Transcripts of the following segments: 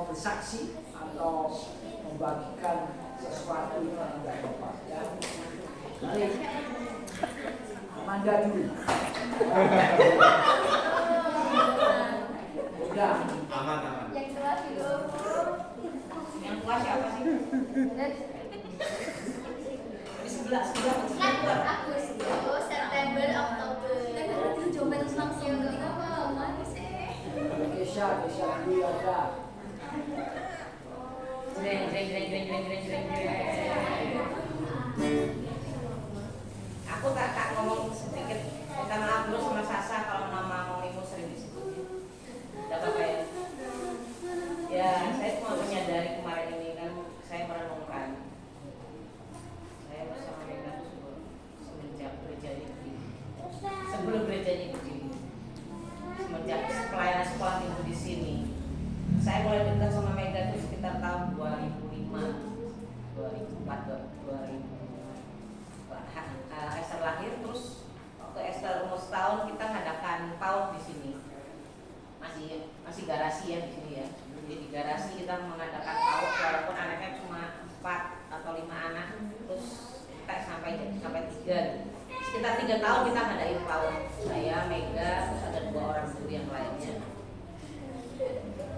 bersaksi atau membagikan sesuatu yang enggak apa ya. Jadi Amanda dulu. Udah. Aman. Yang tua dulu. Yang tua siapa sih? Di sebelah. Kan Agustus, September, Oktober. Itu jawaban langsung untuk apa? Kesha dulu ada. Jreng. Aku tak ngomong sedikit. Minta maaf dulu sama Sasa kalau nama Momimu sering disebut. Tidak apa-apa ya. Ya, saya cuma menyadari kemarin ini kan saya merenungkan. Saya bersama Mega semenjak gereja ini berdiri. Sebelum gereja ini berdiri. Semenjak pelayanan sekolah minggu di sini. Saya mulai dekat sama Mega itu sekitar tahun 2005, 2004, 2000. Esther lahir, terus waktu Esther umur setahun kita ngadakan PAUD di sini. Masih garasi ya di sini ya. Jadi di garasi kita mengadakan PAUD walaupun anaknya cuma 4 atau 5 anak, terus kita sampai 3. Sekitar 3 tahun kita ngadain PAUD. Saya, Mega, terus ada 2 orang guru yang lainnya.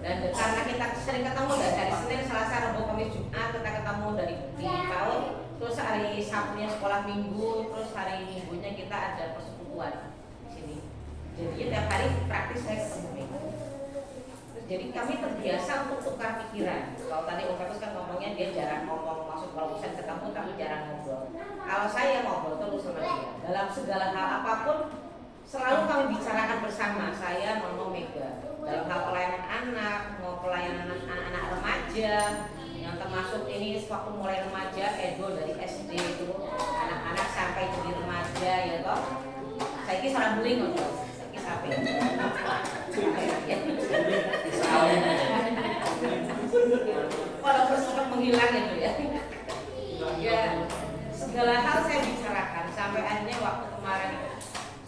Dan karena kita sering ketemu dari Senin, Selasa, Rabu, Kamis, Jumat kita ketemu di PAUD. Terus hari Sabtunya sekolah minggu, terus hari Minggunya kita ada persekutuan di sini. Jadi tiap hari praktis saya ketemu Mega. Jadi kami terbiasa untuk tukar pikiran. Kalau tadi Om Petrus kan ngomongnya dia jarang ngomong, maksud kalau bisa ketemu tapi jarang ngobrol. Kalau saya ngobrol terus sama dia dalam segala hal apapun, selalu kami bicarakan bersama. Saya Nono Mega dalam hal pelayanan anak, mau pelayanan anak-anak remaja, yang termasuk ini waktu mulai remaja, Edo dari SD itu anak-anak sampai jadi remaja ya toh. Saya ini sarang beling loh, saya ini sampai. Walaupun sempat menghilang itu ya. Ya segala hal saya bicarakan sampai akhirnya waktu kemarin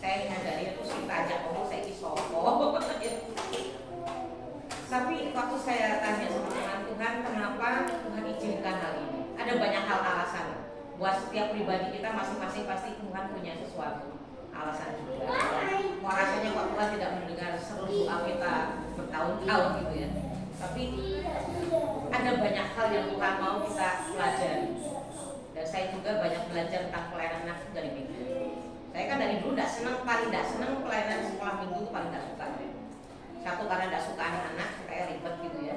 saya menyadari terus kita ajak ngomong saya ini sopo. Tapi waktu saya tanya sama Tuhan, kenapa Tuhan izinkan hal ini? Ada banyak hal alasan. Buat setiap pribadi kita masing-masing pasti Tuhan punya sesuatu alasan juga. Mau rasanya kok Tuhan tidak mendengar seluruh doa kita bertahun-tahun gitu ya. Tapi ada banyak hal yang Tuhan mau kita pelajari. Dan saya juga banyak belajar tentang pelayanan anak dari Mega. Saya kan dari dulu paling tidak senang pelayanan sekolah minggu itu paling tidak suka. Satu karena tidak suka anak-anak, kayak ribet gitu ya.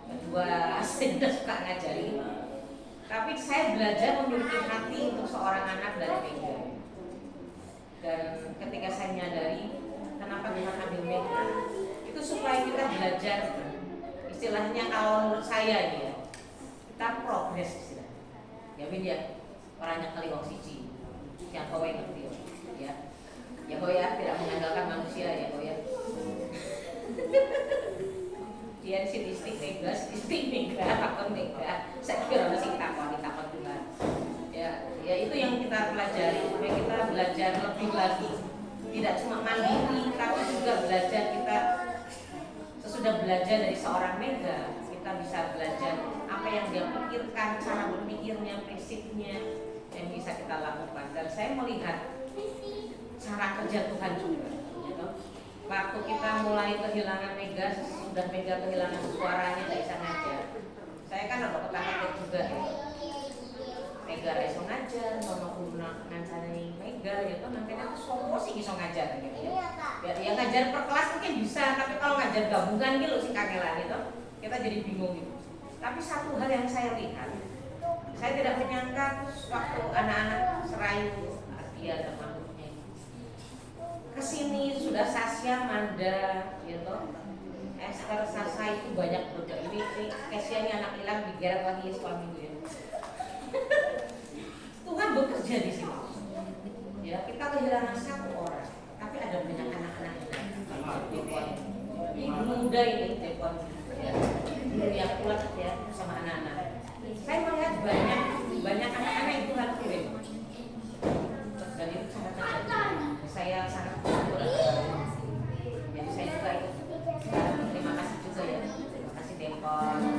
Kedua, saya tidak suka ngajari. Tapi saya belajar memiliki hati untuk seorang anak dari Mega. Dan ketika saya menyadari kenapa Tuhan ambil Mega, itu supaya kita belajar. Istilahnya kalau menurut saya ini ya, kita progres istilahnya. Ya Bin ya, orangnya kali wong siji, yang kowe ngerti ya. Ya Hoya tidak mengandalkan manusia ya Hoya. Dia statistik Mega, takon Mega. Saya kira masih takon Tuhan. Ya itu yang kita pelajari supaya kita belajar lebih lagi. Tidak cuma mandiri, tapi juga belajar kita sesudah belajar dari seorang Mega, kita bisa belajar apa yang dia pikirkan, cara berpikirnya, prinsipnya yang bisa kita lakukan. Dan saya melihat cara kerja Tuhan juga. Waktu kita mulai kehilangan Mega, sudah Mega kehilangan suaranya, tidak bisa ngajar. Saya kan ada ketakut juga ya. Mega iso ngajar, nono guna ngancani Mega gitu, nanti aku sopo sih iso ngajar gitu ya. Ya ngajar per kelas mungkin bisa, tapi kalau ngajar gabungan gitu sih kangelan gitu, kita jadi bingung gitu. Tapi satu hal yang saya lihat, saya tidak menyangka waktu anak-anak Serayu, Ardia dan makhluknya kesini sudah Sasya, Manda, gitu, Esther, Sasa itu banyak berubah. Ini Kesia ini anak hilang digeret lagi sekolah minggu ya. Tuhan bekerja di sini. Ya kita kehilangan satu orang, tapi ada banyak anak-anak ini muda ini Depon ya, yang kuat ya sama anak-anak. Saya melihat banyak anak-anak yang Tuhan kirim. Dan itu sangat terjadi. Saya sangat bersyukur. Jadi saya juga itu terima kasih juga ya. Terima kasih Depon.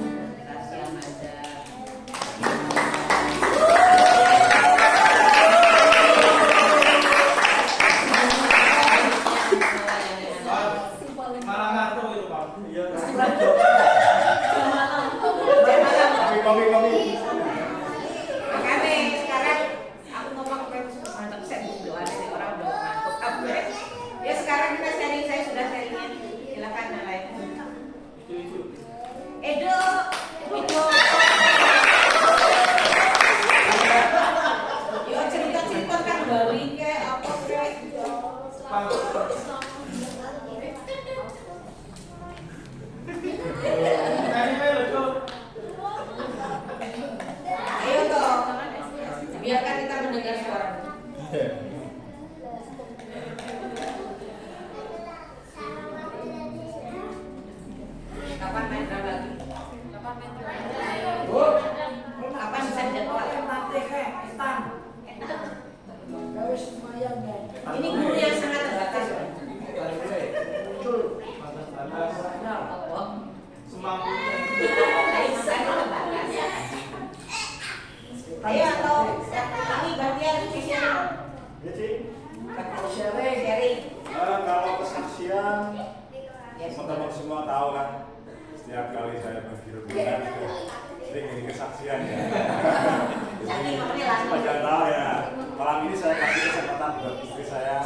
Silakan yang lain. Edo. Yo cerita-cerita kan dari kayak apa kayak. Ayo toh, biarkan kita mendengar suara. Kapan main drum lagi? Kapan bisa jadwal? Harus lumayan kan. Ini guru yang sangat terbatas. Muncul. Banyak. Oh, Semampunya. lain makanya terbatas. Ayo atau ini bagian spesial. Ya sih. Sharing. Kalau kesaksian, Yes. teman-teman semua tahu kan. Setiap kali saya berkira-kira sering ini kesaksian ya. Jadi makanya langsung. Supaya tahu ya. Malam ini saya kasih kesempatan buat istri saya.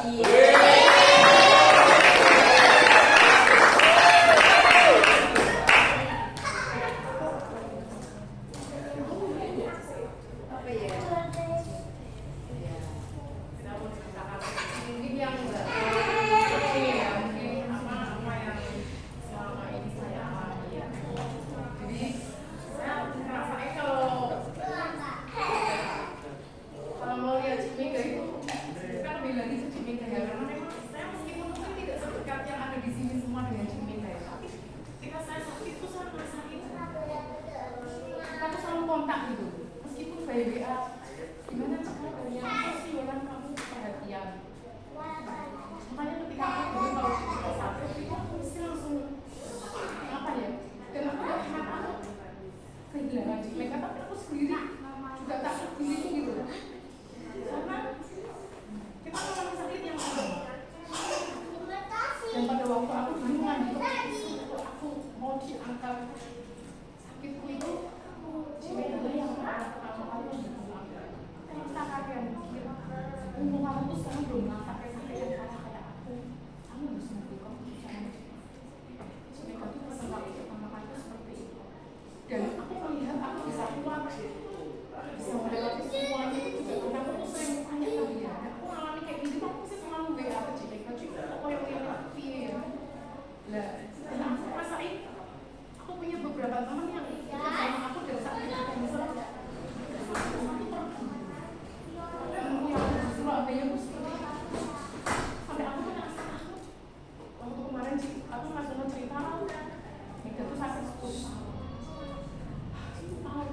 Dan pada waktu aku bingung aku mau diangkat sakitku itu cewek yang pertama kali ternyata kalian mikir umur kamu tuh sekarang belum sampai sakit yang parah kayak aku, kamu harus sembuh, kamu bisa cewek itu pesan aku pertama kali itu seperti itu. Dan aku melihat aku bisa kuat, bisa melewati semuanya itu juga karena aku tuh sering tanya ke dia, aku ngalami kayak gini, aku sih selalu WA ke cewek lah, dan aku rasain aku punya beberapa teman yang ikut sama aku dan saat itu aku bisa aku pergi yang justru apa yang sampai aku merasa waktu kemarin sih aku langsung cerita itu tuh sakit 10 tahun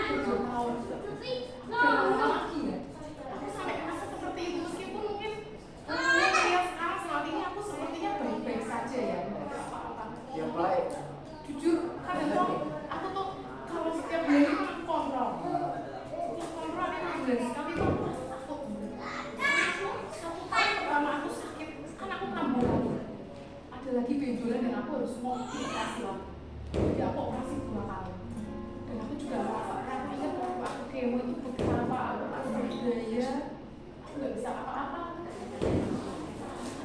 7 tahun dan lagi ya aku sampai merasa seperti itu meskipun mungkin lihat sekarang saat ini aku sepertinya baik-baik saja ya, Yang baik. jujur kadang tuh aku tuh kalau setiap bulan itu aku kontrol ini bulan sekali tuh aku satu tahun pertama aku sakit kan aku kambuh ada lagi benjolan dan aku harus mau operasi lah, jadi aku operasi 2 kali dan aku juga merasakan ingat waktu aku kemo itu betapa aku tak berdaya, aku nggak bisa apa-apa,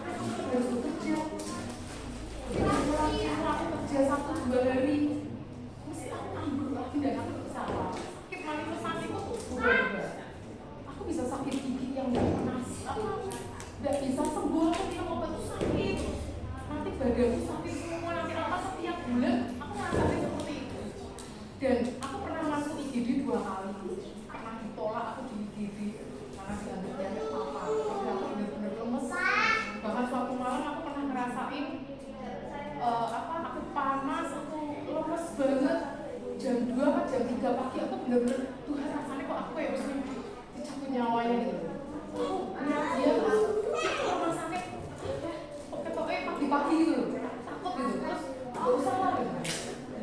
aku harus bekerja. Aku kerja 1-2 hari mesti aku ambil lagi dan aku bisa sakit manifestasiku tuh berubah. Aku bisa sakit gigi yang gak pernah gak bisa sembuh, aku minum obat tuh sakit nanti badanku sakit semua, nanti apa setiap bulan aku ngerasain seperti itu. Dan aku pernah masuk IGD 2 kali karena ditolak, aku di IGD karena dianggapnya gak apa-apa, tapi aku bener-bener lemes. Bahkan suatu malam aku pernah ngerasain aku panas, aku lemes banget. Jam 2 atau jam 3 pagi aku bener-bener Tuhan rasanya kok aku kayak harus dicabut nyawanya gitu. Aku ngeliat dia terus rumah sakit ketoknya pagi-pagi gitu, takut gitu, terus gak usah lah gitu.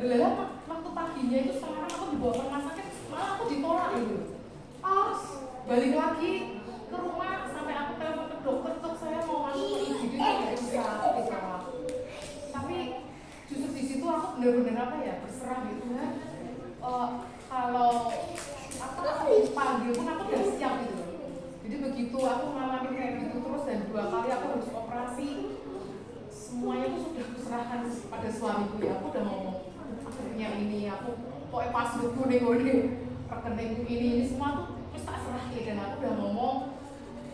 Lelah waktu paginya itu sekarang aku dibawa ke rumah sakit malah aku ditolak gitu. Terus balik lagi ke rumah sampai aku telepon ke dokter untuk saya mau masuk ke IGD gak bisa, aku ditolak. Tapi justru di situ aku benar-benar apa ya, berserah gitu kan. Kalau aku panggil pun aku udah siap gitu. Jadi begitu aku ngalamin kayak gitu terus dan 2 kali aku harus operasi, semuanya tuh sudah kuserahkan pada suamiku ya. Aku udah ngomong akhirnya ini aku pokoknya passwordku nih rekeningku ini semua tuh terus tak serahkan dan aku udah ngomong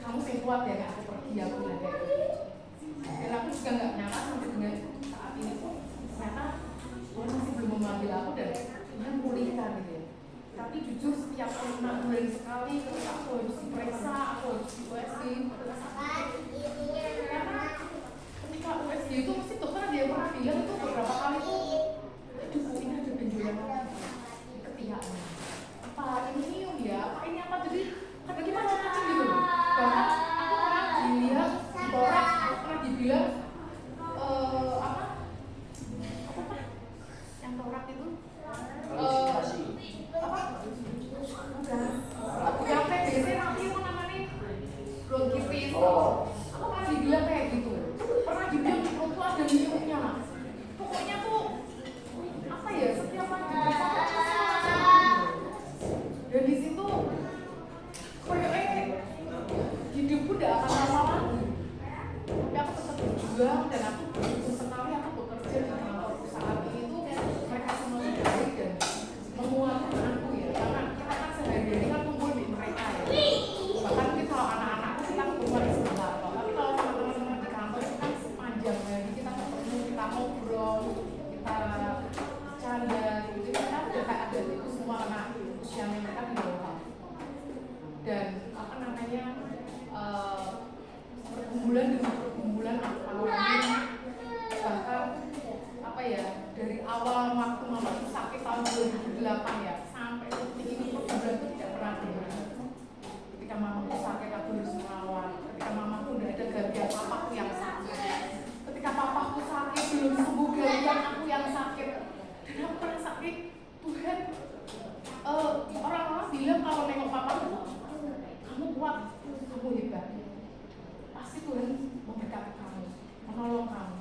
kamu sing kuat ya nggak aku pergi aku bilang kayak gitu. Dan aku juga nggak nyangka sampai dengan saat ini tuh ternyata Tuhan masih belum memanggil aku dan Tuhan pulihkan gitu ya. Tapi jujur setiap 6 bulan sekali ketika aku harus diperiksa, aku harus di USG, karena ketika USG itu mesti dokter dia pernah bilang itu beberapa kali tuh aduh ini ada benjolan di ketiaknya apa ini ya, apa ini apa, jadi ada gimana macam gitu loh. Bahkan aku pernah dilihat di koran, aku pernah dibilang apa yang torak itu Halusinasi. apa yang TBC nanti itu namanya bronkitis. Aku pernah dibilang kayak gitu, pernah dibilang di perut tuh ada minumnya. Pokoknya tuh apa ya, setiap pagi dan di situ kayaknya hidupku udah akan lama lagi. Tapi aku tetap berjuang dan aku bersyukur sekali aku bekerja di kantor perusahaan ini tuh mereka semua baik dan menguatkan aku ya, karena kita kan sehari-hari kan kumpul di mereka ya. Bahkan kita kalau anak-anak kita kumpul di sekolah, tapi kalau teman-teman di kantor itu kan sepanjang hari kita ketemu, kita ngobrol, kita canda gitu, kita udah kayak ada itu semua karena usianya mereka di bawah. Dan apa namanya pergumulan demi pergumulan apalagi bahkan apa ya, dari awal waktu mama itu sakit tahun 2008 ya sampai detik ini pergumulan itu tidak pernah berhenti. Ketika mama itu sakit aku harus melawan, ketika mamaku udah ada gantian papaku yang sakit, ketika papaku sakit belum sembuh gantian aku yang sakit. Dan aku pernah sakit, Tuhan orang-orang bilang kalau nengok papaku kamu kuat, kamu hebat, pasti Tuhan memberkati kamu, menolong kamu.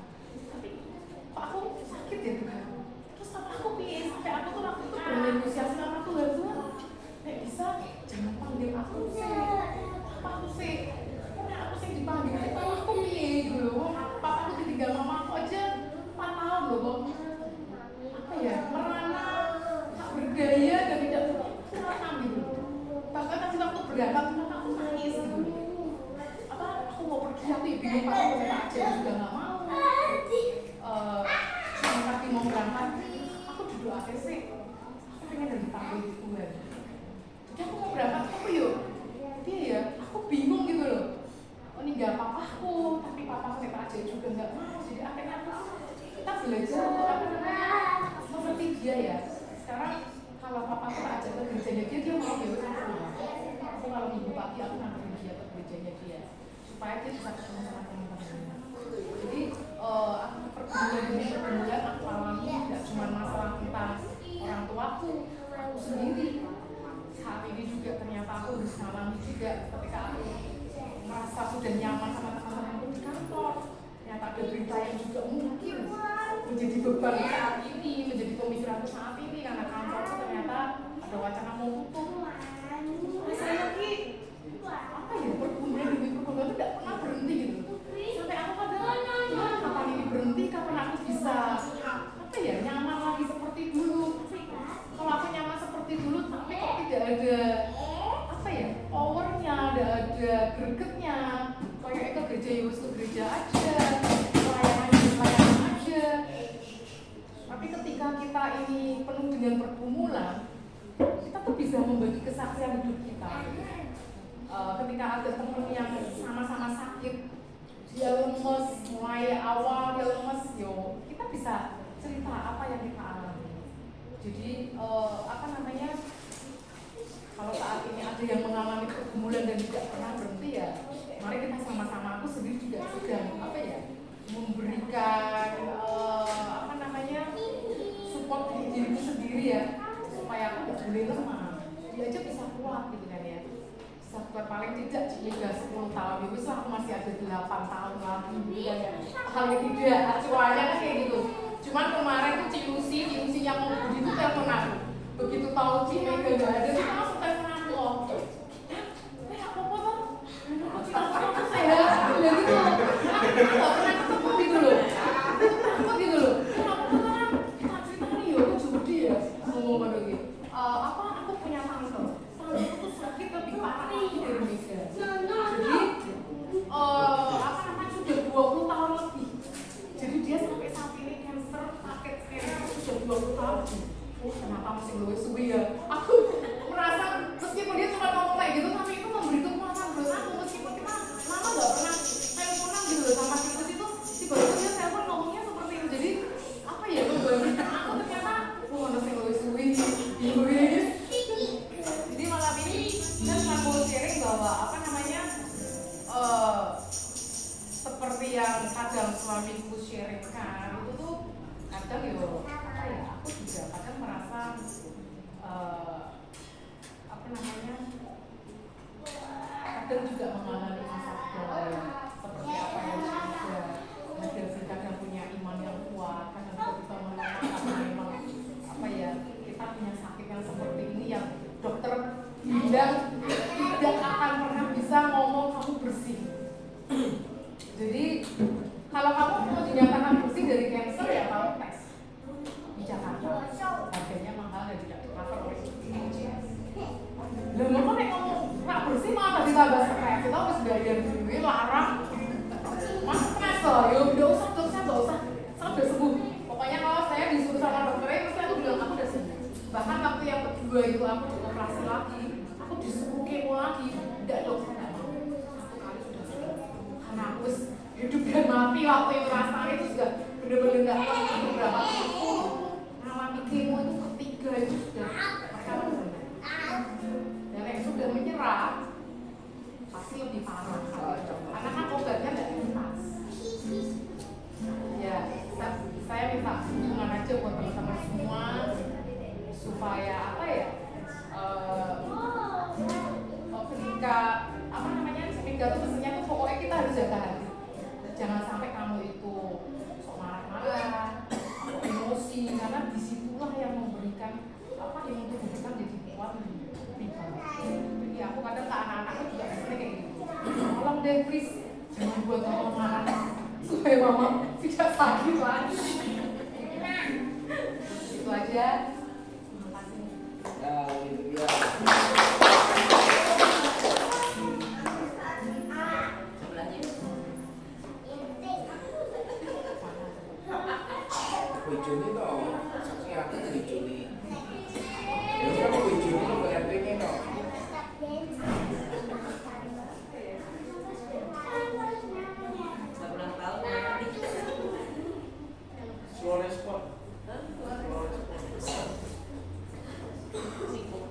Tapi kok aku sakit ya Tuhan? Terus papa aku pilih sampai aku tuh waktu itu bernegosiasi sama Tuhan, Tuhan nek bisa jangan panggil aku sih, papa aku sih, karena aku sih dipanggil, papa aku pilih gitu loh. Papa aku ditinggal mama aku aja 4 tahun loh kok. Apa ya, merana, tak berdaya dan tidak kurang gitu. Bahkan tadi waktu berangkat aku nangis gitu. Apa aku mau pergi, aku bingung papa mau minta aja juga nggak mau. Sama tadi mau berangkat, aku duduk ATC, aku pengen dari tahu di Tuhan. Jadi aku mau berangkat, aku yuk, dia ya, aku bingung gitu loh. Oh ini nggak papaku, tapi papaku minta aja juga nggak mau. Jadi akhirnya kita belajar untuk apa namanya mengerti dia ya. Sekarang kalau papaku ajak ke gerejanya dia mau ya udah aku kalau minggu pagi aku nganterin dia ke gerejanya dia supaya dia bisa ketemu sama teman-teman. Jadi pergumulan demi pergumulan aku alami tidak cuma masalah tentang orang tuaku, aku sendiri. Saat ini juga ternyata aku harus mengalami juga ketika aku merasa sudah nyaman sama teman-temanku di kantor. Ternyata ada berita yang juga mungkin menjadi beban saat ini, menjadi pemikiranku saat ini karena kantorku ternyata ada wacana mau tutup. Saya lagi apa ya, pergumulan demi pergumulan itu tidak pernah berhenti gitu. Sampai aku kadang Tuhan kapan ini berhenti, kapan aku bisa apa ya nyaman lagi seperti dulu. Kalau aku nyaman seperti dulu tapi kok tidak ada apa ya powernya, tidak ada gregetnya. Kayak ke gereja Yus ke gereja aja, pelayanan aja. Tapi ketika kita ini penuh dengan pergumulan, kita tuh bisa membagi kesaksian hidup kita. Ketika ada teman yang sama-sama sakit, dia lemes, mulai awal dia lemes, kita bisa cerita apa yang kita alami. Jadi apa namanya? Kalau saat ini ada yang mengalami pergumulan dan tidak pernah berhenti ya, mari kita sama-sama, aku sendiri juga sedang apa ya, memberikan apa namanya support diriku sendiri ya, supaya aku tidak boleh lemah, dia aja bisa kuat gitu kan ya, bisa kuat paling tidak jika 10 tahun itu aku masih ada 8 tahun lagi gitu kan ya, paling tidak acuannya kan kayak gitu. Cuman kemarin tuh Cilusi yang mau begitu telepon aku, begitu tahu Cimega gak ada, kita langsung telepon aku loh. Apa-apa tuh? Aku sehat, ya gitu. Aku gak pernah ketemu gitu loh. 20 tahun. Oh kenapa masih luwes suwi ya? Aku merasa meskipun dia cuma ngomong kayak gitu, tapi itu memberi kekuatan buat aku. Meskipun kita lama nggak pernah teleponan gitu loh sama Kristus itu, tiba-tiba dia telepon ngomongnya seperti itu. Jadi apa ya, membanggakan aku ternyata masih luwes suwi. Jadi malam ini kan aku sharing bahwa apa namanya seperti yang kadang suamiku sharingkan itu tuh kadang apa ya, aku juga kadang merasa apa namanya kadang juga mengalami masalah seperti apa yang ada. Kadang kadang punya iman yang kuat, kadang kita mengatakan memang apa ya, kita punya sakit yang seperti ini yang dokter bilang tidak akan pernah bisa ngomong kamu bersih. Jadi kalau kamu mau dinyatakan bersih dari kanker ya kamu tes di Jakarta. Harganya mahal dan tidak cover oleh BPJS. Lah mau nek ngomong nggak bersih malah ditambah stres. Kita harus bayar duit larang. Mas stres loh, yo udah usah dokter, nggak usah, saya udah sembuh. Pokoknya kalau saya disuruh sama dokternya, pasti aku bilang aku udah sembuh. Bahkan waktu yang kedua itu aku operasi lagi, aku disuruh kemo lagi. Tidak dok, saya nggak mau. Satu kali sudah sembuh. Karena aku hidup dan mati waktu itu rasanya itu sudah benar-benar nggak tahu beberapa waktu ngalami kemo itu ketiga itu sudah pertama benar. Dan yang sudah menyerah pasti lebih parah karena kan obatnya nggak tuntas. Ya, saya minta dukungan aja buat teman-teman semua supaya apa ya, ketika apa namanya, ketika itu pesannya tuh pokoknya kita harus jaga hati. Jangan sampai kamu itu sok marah-marah atau emosi, karena disitulah yang memberikan apa yang tubuh kita jadi kuat lebih baik. Jadi aku kadang ke anak-anakku juga pesannya kayak gitu. Tolong deh Chris, jangan buat mama marah supaya mama tidak sakit lagi. Itu aja. Terima kasih. Haleluya. Sebelahnya. Bojone toh, saksi aku bojone. Ya kamu bojone kok RT-nya toh. Ulang tahun nanti. Slow respon. Sibuk.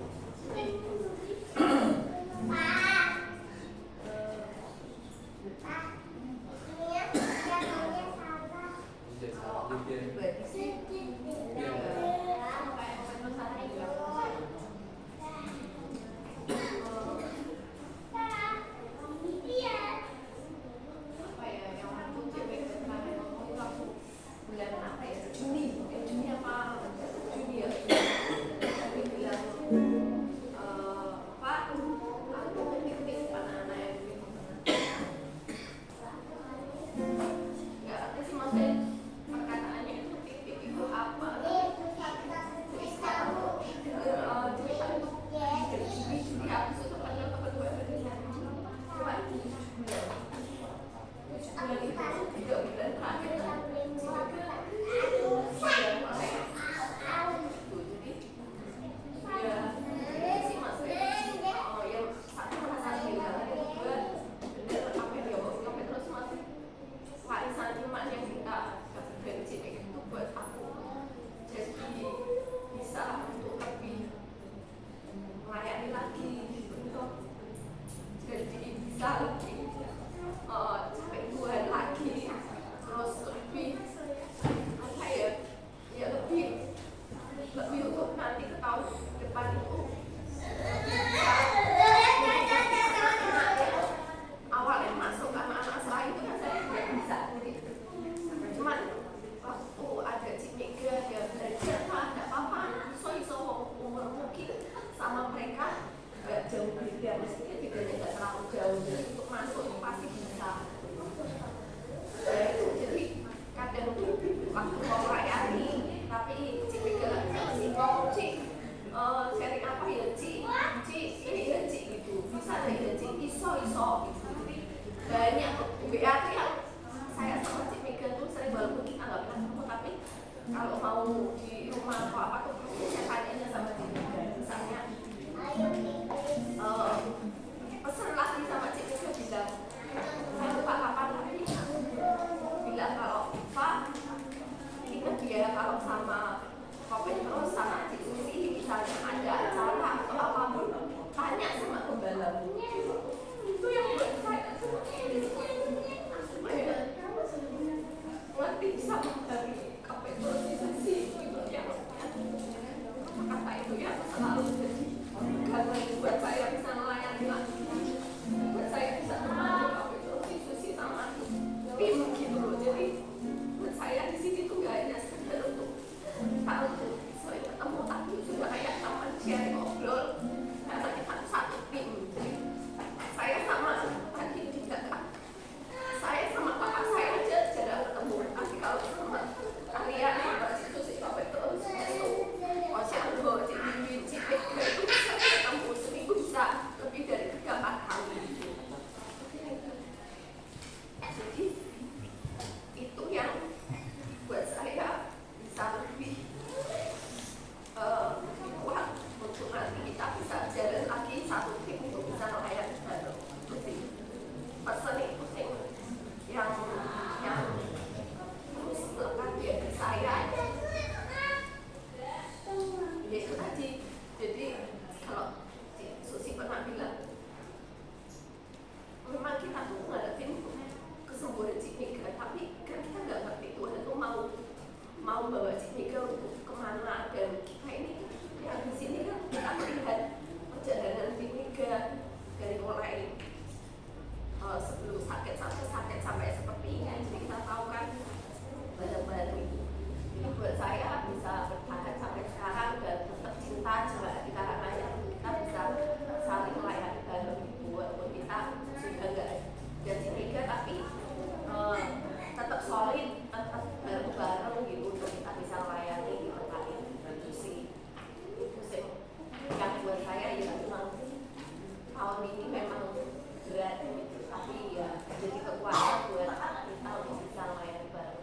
Perkataannya itu titik itu apa? kalau mau di rumah atau apa tuh saya tanya sama Cik Mega, misalnya pesen lagi sama Cik Mega bilang saya lupa kapan lagi bilang kalau Pak ingat ya kalau sama Kopet terus sama Cik Susi misalnya ada acara atau apapun tanya sama gembala itu yang buat saya ngerti sama dari Kopet terus Susi gitu ya kata itu ya selalu jadi karena buat saya bisa melayani lagi buat saya bisa melayani Kopet terus Susi sama tim gitu loh. Jadi buat saya di sini tuh gak hanya sekedar untuk tahu saya ketemu tapi juga kayak teman sharing ngobrol karena kita satu tim. Jadi saya sama tadi juga kan saya sama kakak saya aja jarang ketemu, tapi kalau sama kalian sama situ sih Kopet terus itu Osyango, Cibimbing, Cipik itu bisa ketemu seminggu bisa lebih dari 3-4 kali gitu. Jadi itu yang buat saya bisa lebih kuat untuk nanti kita bisa jalan lagi satu tim untuk bisa melayani bareng. Itu sih pesan itu sih yang terus melekat di hati saya. Ya itu tadi. Jadi kalau Susi pernah bilang memang kita tuh ngadepin kesembuhan Cik Mega, tapi kan kita nggak ngerti Tuhan tuh mau bawa Cik Mega untuk kemana, dan kita ini yang di sini kan kita melihat perjalanan Cik Mega dari mulai sebelum sakit sampai seperti ini. Jadi kita tahu kan banyak itu. Jadi buat saya bisa bertahan sampai sekarang dan tetap cinta juga di kalangan yang kita bisa saling melayani bareng itu, walaupun kita sudah nggak jadi Mega tapi tetap solid, tetap bareng-bareng gitu untuk kita bisa melayani di tempat ini. Itu sih yang buat saya ya memang tahun ini memang berat gitu, tapi ya jadi kekuatan buat kita untuk bisa melayani bareng.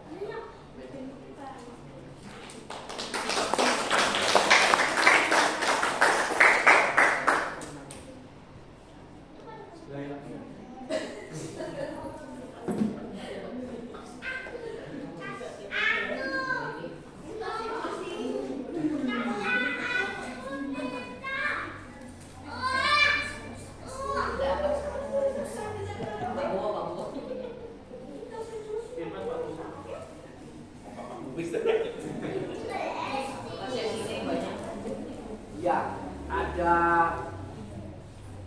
Ya, ada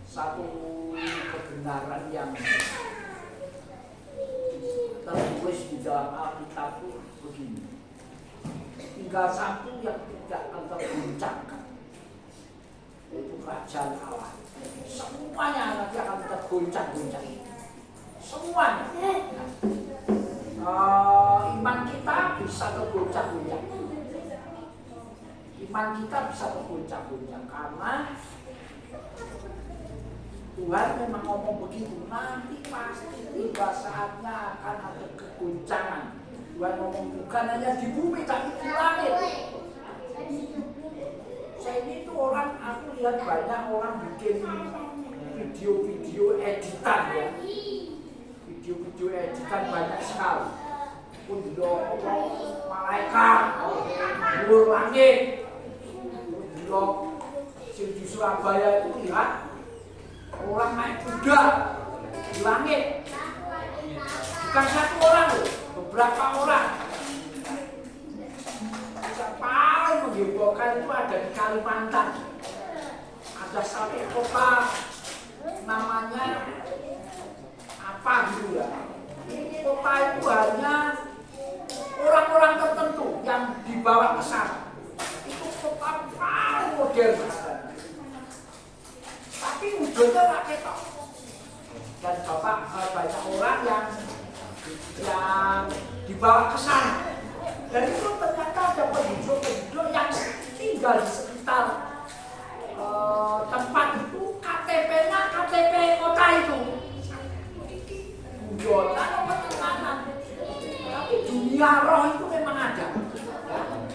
satu kebenaran yang tertulis di dalam Alkitab itu begini. Tinggal satu yang tidak akan tergoncangkan, yaitu kerajaan Allah. Semuanya nanti akan tergoncang-goncang. Semuanya. Iman kita bisa tergoncang-goncang. Iman kita bisa tergoncang-goncang karena Tuhan memang ngomong begitu. Nanti pasti tiba saatnya akan ada kegoncangan. Tuhan ngomong bukan hanya di bumi tapi di langit. Saya ini tuh orang, aku lihat banyak orang bikin video-video editan ya. Video-video editan banyak sekali. Untuk malaikat, nur langit. Untuk di Surabaya itu lihat orang naik kuda di langit. Bukan satu orang loh, beberapa orang. Yang paling menghebohkan itu ada di Kalimantan. Ada satu kota namanya apa gitu ya. Kota itu hanya orang-orang tertentu yang dibawa ke sana. Itu kota paling modern. Tapi wujudnya tak ketok. Dan bapak banyak orang yang dibawa ke sana. Dan itu ternyata ada penduduk-penduduk yang tinggal di sekitar tempat itu, KTP-nya KTP kota itu. Bujotan apa tekanan. Tapi dunia roh itu memang ada. Ya.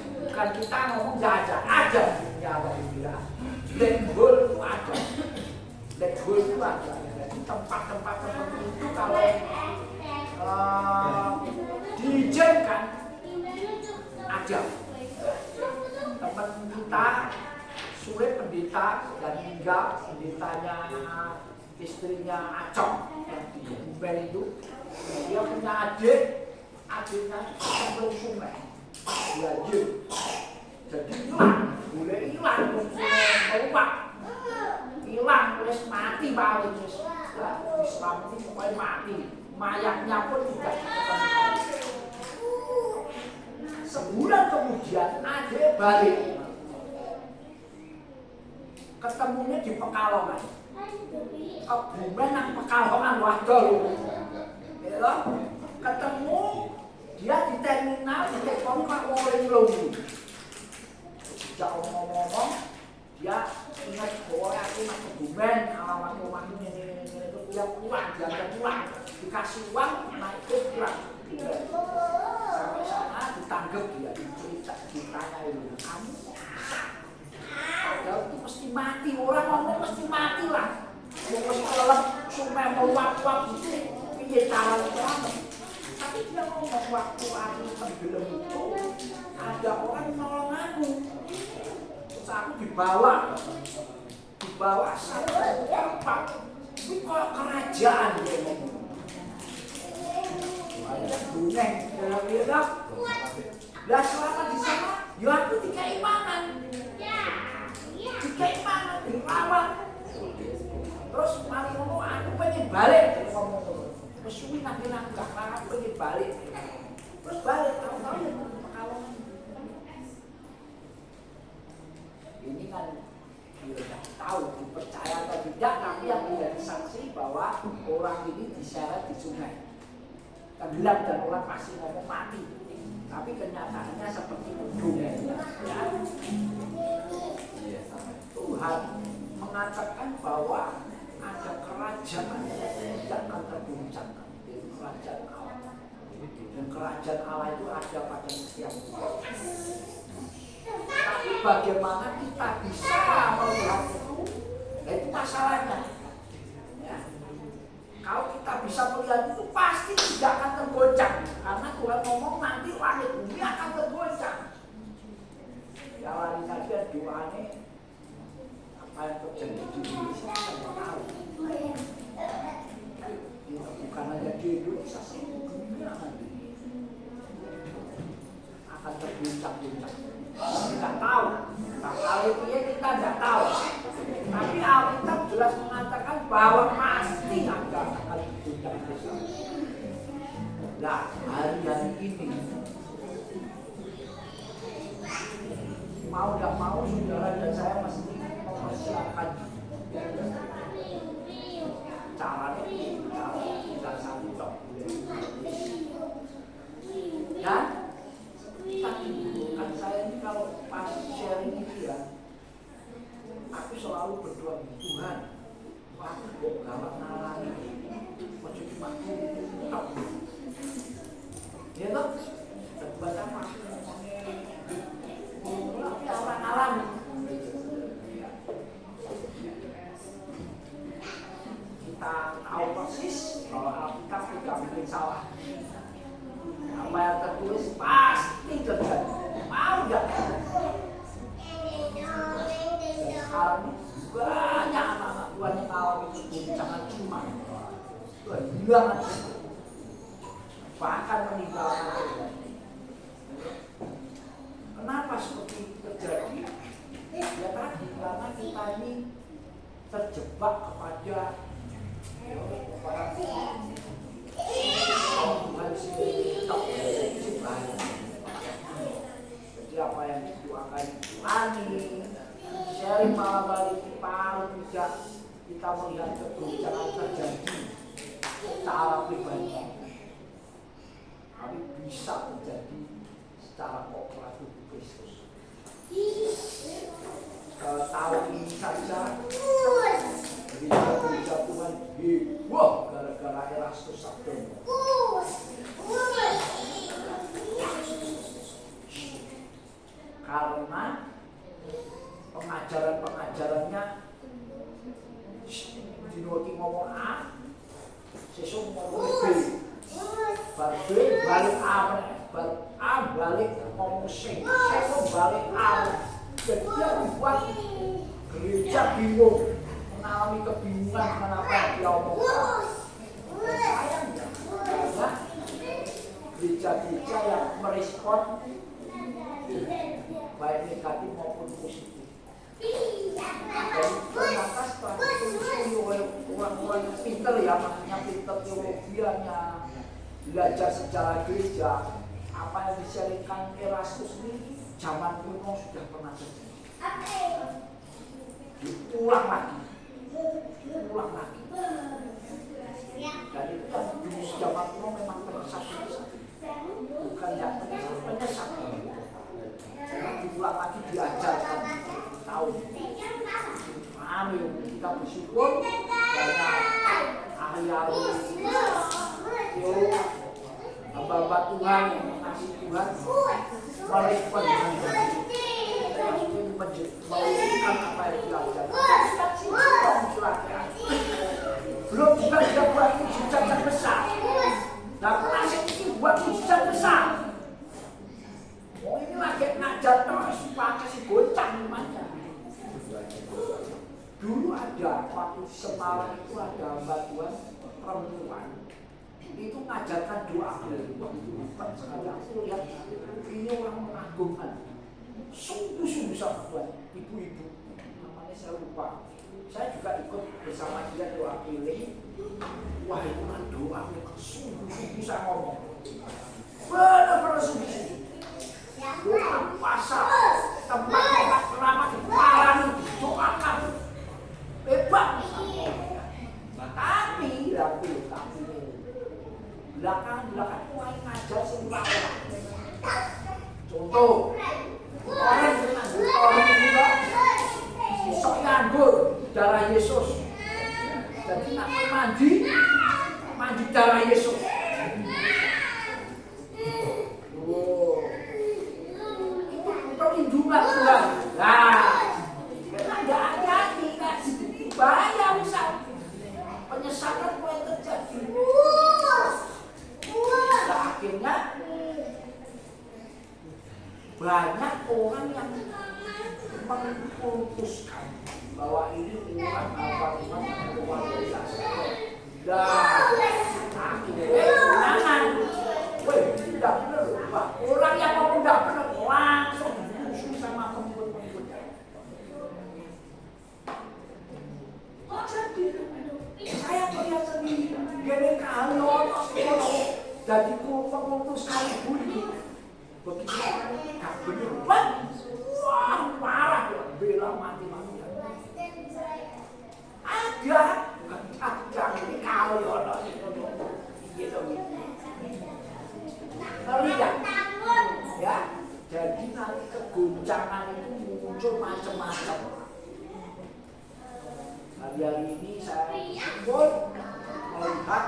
Sedangkan kita ngomong gak ada dunia Alhamdulillah. Black hole itu ada. Black hole itu ada. Jadi tempat-tempat tertentu itu kalau diizinkan ada. Teman kita sulit pendeta dan hingga pendetanya istrinya Acong yang di Bumen itu, dia punya adiknya sebelum sungai dia jadi hilang keluar hilang terus mati paling Islam ini pokoknya mati, mayatnya pun tidak ditemukan. Sebulan kemudian adik balik, ketemunya di Pekalongan. Kebumen nang Pekalongan waduh ya, ketemu dia di terminal di telepon Pak Woling Lunggu. Sejak ngomong-ngomong dia ingat bahwa aku nak Kebumen, alamat rumahnya ini itu dia pulang, dia pulang dikasih uang naik pulang. Sampai sana ditangkap dia, ditanya itu kamu padahal itu mesti mati, orang ngomong mesti mati lah. Mesti kalau supaya mau wap-wap gitu, ini cara banget. Tapi dia ngomong waktu aku tenggelam itu ada orang nolong aku. Terus aku dibawa sampai tempat. Ini kok kerajaan dia ngomong. Ada buneng dalam hidup. Lah selama di sana, ya aku dikeimanan. Dikeimanan, dirawat. Terus mari ngomong aku pengen balik ngomong. Terus suwi nanti gak aku pengen balik. Terus balik tahu-tahu ya Pekalongan. Ini kan tidak tahu dipercaya atau tidak, tapi yang menjadi saksi bahwa orang ini diseret di sungai. Tenggelam dan orang pasti ngomong mati. Tapi kenyataannya seperti itu. Ya. Tuhan mengatakan bahwa ada kerajaan yang tidak akan tergoncangkan, yaitu kerajaan Allah. Dan kerajaan Allah itu ada pada setiap orang. Tapi bagaimana kita bisa melihat itu? Nah, itu masalahnya. Ya. Kalau kita bisa melihat itu pasti tidak akan tergoncang, karena Tuhan ngomong nanti langit bumi akan tergoncang. Ya lari saja doanya. Apa yang terjadi di Indonesia saya tahu. Bukan hanya di Indonesia, seluruh dunia akan terguncang-guncang. Tidak tahu. Nah, kalau itu kita tidak tahu. Tapi Alkitab jelas mengatakan bahwa pasti akan terguncang-guncang. Nah, hari-hari ini mau tidak mau saudara dan saya mesti mempersiapkan caranya tidak satu dok. Dan tadi bukan saya ini kalau pas sharing itu ya, aku selalu berdoa Tuhan, aku kok gawat nalani, macam mati tak. Ya dok, baca masuk ngomongnya orang alam. Kita tahu persis kalau Alkitab tidak mungkin salah. Apa yang tertulis pasti terjadi. Mau nggak? Sekarang banyak anak-anak Tuhan yang alami guncangan iman. Tuhan hilang aja. Bahkan meninggalkan Tuhan. Kenapa seperti itu terjadi? Ya tadi karena kita ini terjebak kepada jadi apa yang didoakan Tuhan sharing malam hari paling tidak kita melihat keguncangan terjadi secara pribadi, tapi bisa terjadi secara kooperatif Kristus. Tahun ini saja gereja Tuhan heboh gara-gara Erastus Sabdono. Karena pengajaran-pengajarannya dino iki ngomong A, sesuk ngomong B. Bar B balik A, bar A balik ngomong C, balik A. Jadi dia membuat gereja bingung, mengalami kebingungan kenapa dia omongkan. Sayang ya, karena gereja-gereja yang merespon baik negatif maupun positif. Dan ternyata setelah itu orang-orang yang pinter ya, maksudnya pinter teologianya, belajar sejarah gereja, apa yang disyaratkan Erasmus ini zaman kuno sudah pernah terjadi. Diulang lagi. Dan itu yang dulu zaman kuno memang penyesat-penyesat, bukan yang penyesat. Karena diulang lagi diajarkan tahun. Amin. Kita bersyukur banyak ahli-ahli teologi, hamba-hamba Tuhan yang mengasihi Tuhan merespon melakukan apa yang diajarkan. Belum juga dia buat mujizat yang besar. Nah, penasihat ini buat mujizat besar. Oh, ini lagi ngajar terus pakai si goncang imannya. Dulu ada waktu di Semarang itu ada hamba Tuhan perempuan. Itu ngajarkan doa dari waktu bukan sekali aku lihat ini orang mengagumkan. Sungguh-sungguh sama Tuhan, ibu-ibu namanya saya lupa. Saya juga ikut bersama dia doa keliling. Wah, itu kan doa memang sungguh-sungguh saya ngomong. Benar-benar sungguh-sungguh. Doa puasa, tempat-tempat keramat diparani, doakan. Hebat. Tapi belakang mulai ngajar semua orang. Contoh, orang yang nganggur orang ini kok sok nganggur darah Yesus. Jadi nak mandi darah Yesus. Oh, itu perlindungan Tuhan. Nah, kita nggak hati-hati kan, bahaya misal penyesatan mulai terjadi. Nah, akhirnya banyak orang yang memutuskan bahwa ini Tuhan apa-apa Tuhan biasa. Dan akhirnya jangan, tidak benar. Orang yang mau tidak benar langsung diusung sama pengikut-pengikut. Jadi saya melihat sendiri GBK jadi memutuskan bunyi. Begitu tak benar, wah marah ya, bela mati-matian. Ada, bukan ada ini kalau gitu. Lihat, ya. Jadi nanti kegoncangan itu muncul macam-macam. Hari ini saya pun melihat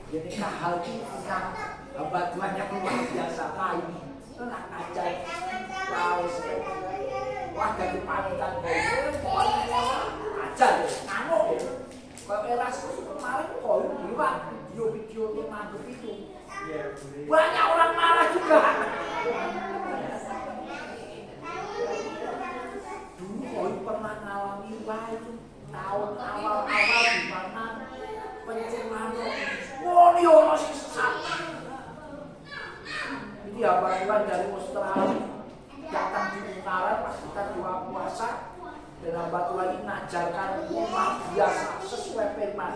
jadi hal ini yang hamba Tuhan yang luar biasa lain tenang aja wah dari panitan aja deh ngamuk ya kalau Erasmus kemarin kok bilang video yang mantap itu banyak orang marah juga. Dulu kok pernah ngalami wah itu tahun awal-awal di mana pencerahan Wonyono sing sesat. Jadi hamba Tuhan dari Australia datang di Ungaran pas kita doa puasa dan hamba Tuhan ini mengajarkan luar biasa sesuai firman.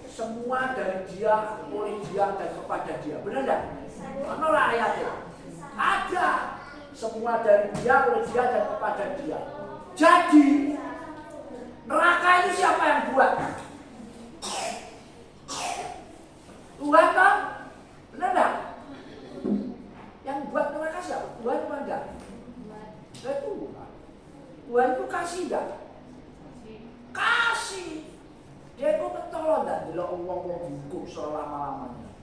Semua dari dia, oleh dia dan kepada dia. Benar enggak? Mana ayatnya? Ada. Semua dari dia, oleh dia dan kepada dia. Jadi neraka itu siapa yang buat? Tuhan kan? Benar enggak? Yang buat neraka siapa? Tuhan apa enggak? Tuhan itu kasih enggak? Kasih. Dia itu ketolong enggak? Bila Allah mau hukum selama-lamanya.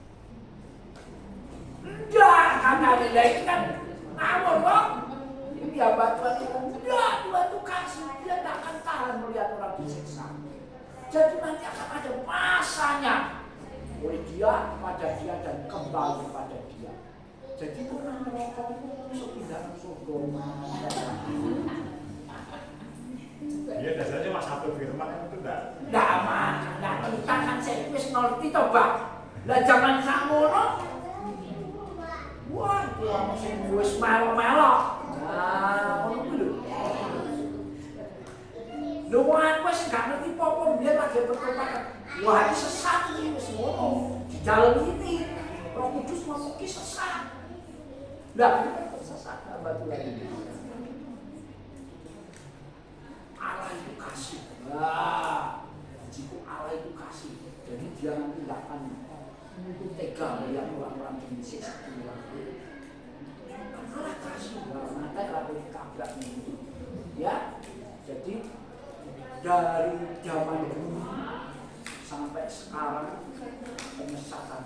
Enggak, makanya lagi kan ngawur kok. Ini ya bantuan itu enggak, Tuhan itu kasih, dia tidak akan tahan melihat orang disiksa. Jadi nanti akan ada masanya oleh dia, pada dia dan kembali pada dia. Jadi orang merokok itu sepindahan Sodoma. Iya dasarnya cuma satu firman itu enggak. Nggak aman, nggak kita kan saya wis ngerti toh Pak. Lah zaman sakmono, wah dia masih wis melok-melok. Nah, ngono kuwi lho. Lho aku wis gak ngerti apa dia lagi bertobat. Wah ini sesat ini wis ngono. Di dalam ini Roh Kudus ngomong ki sesat. Lah itu sesat apa tuh lagi? Allah itu kasih. Wah, jika Allah itu kasih, jadi dia nanti tidak akan tega melihat orang-orang disiksa. Allah kasih, nanti lalu ditabrak ini. Ya, jadi dari zaman dulu sampai sekarang penyesatan.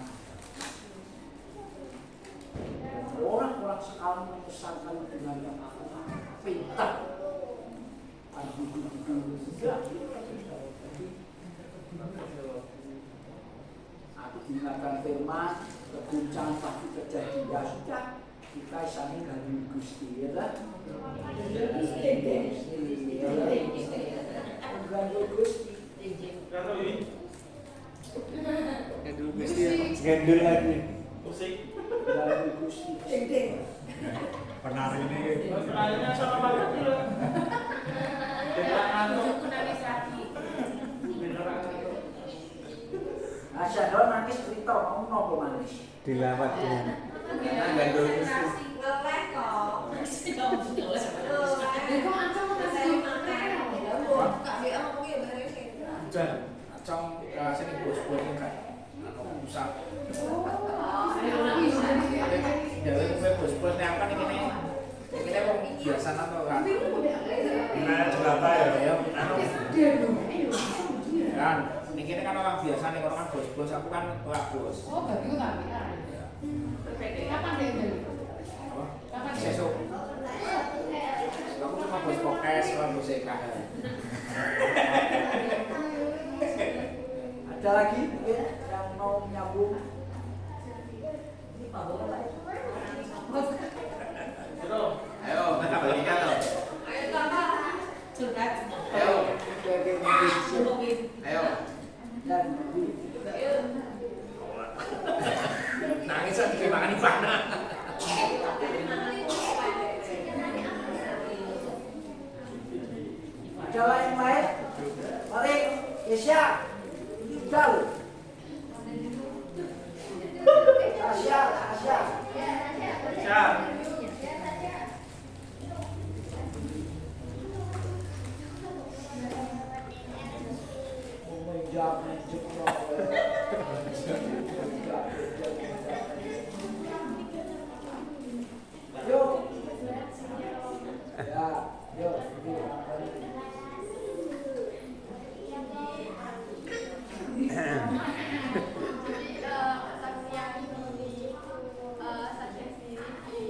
Orang-orang sekarang menyesatkan dengan yang pintar. Aku diingatkan firman, keguncangan pasti terjadi. Ya sudah, kita isani ganti Gusti ya lah. Ganti Gusti. Gendul Gusti ya. Gendul lagi. Ganti Gusti. Penari ini. Penarinya sama banget dulu. Nah, Syahdo nanti cerita mau nopo manis. Dilawat dengan Gendul Gusti. Ngeleh kok. Itu ancam masih Kak dia ngomong ya beres kayak gitu. Dan acong sini bos-bos kan. Aku usah. Jadi gue bos-bos nih apa nih ini? Ini mau biasa atau kan? Nah, jelata ya. Kan, ini kan orang biasa nih, orang kan bos-bos, aku kan orang bos. Oh, berarti itu tak bisa. Kapan dia beli? Kapan dia? Sesuk. Aku cuma bos pokes, orang bos EKH. Ada lagi mungkin yang mau nyambung? Ayo, kita bagikan loh. Ayo kakak. Curhat. Ayo, ayo. Dan Nangis aja dimakan Ivana. ada yang lain? Mari, Isya, Jal, Tasya, Tasya. Siap. Yuk. Ya, yuk. Saksi yang di saksi sendiri di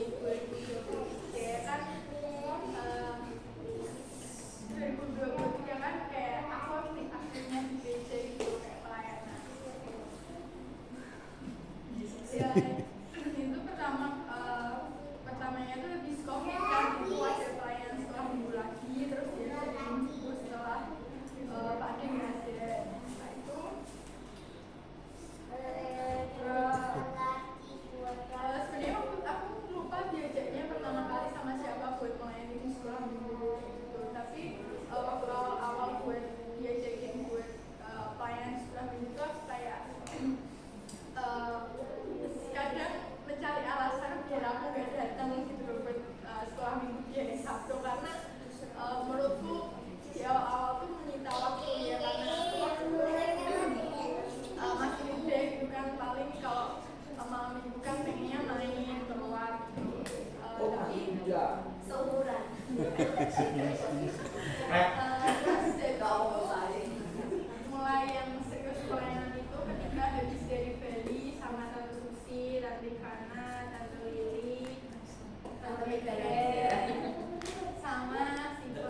sama Siko.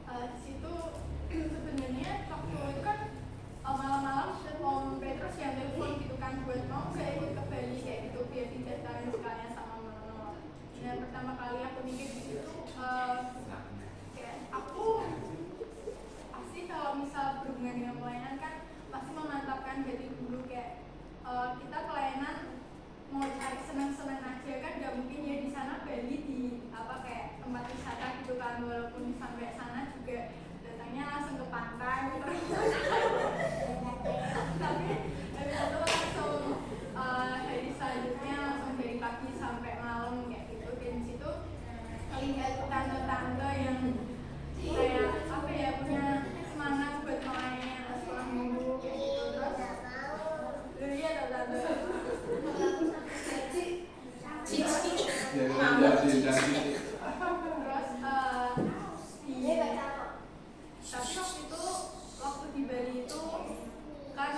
Di situ sebenarnya waktu itu kan malam-malam Om Petrus yang telepon gitu kan buat mau nggak ikut ke Bali kayak gitu biar didaftarin sekalian sama Mama. Dan pertama kali aku mikir di situ kayak aku pasti kalau misal berhubungan dengan pelayanan kan pasti memantapkan dari dulu kayak kita pelayanan mau cari senang-senang aja kan nggak mungkin ya di sana Bali di apa kayak tempat wisata gitu kan walaupun sampai sana juga datangnya langsung ke pantai terus tapi dari itu langsung hari selanjutnya langsung dari pagi sampai malam kayak gitu dan di situ melihat tante-tante yang kayak apa ya punya semangat buat melayani sekolah minggu kayak gitu terus lihat tante terus tapi waktu itu waktu di Bali itu kan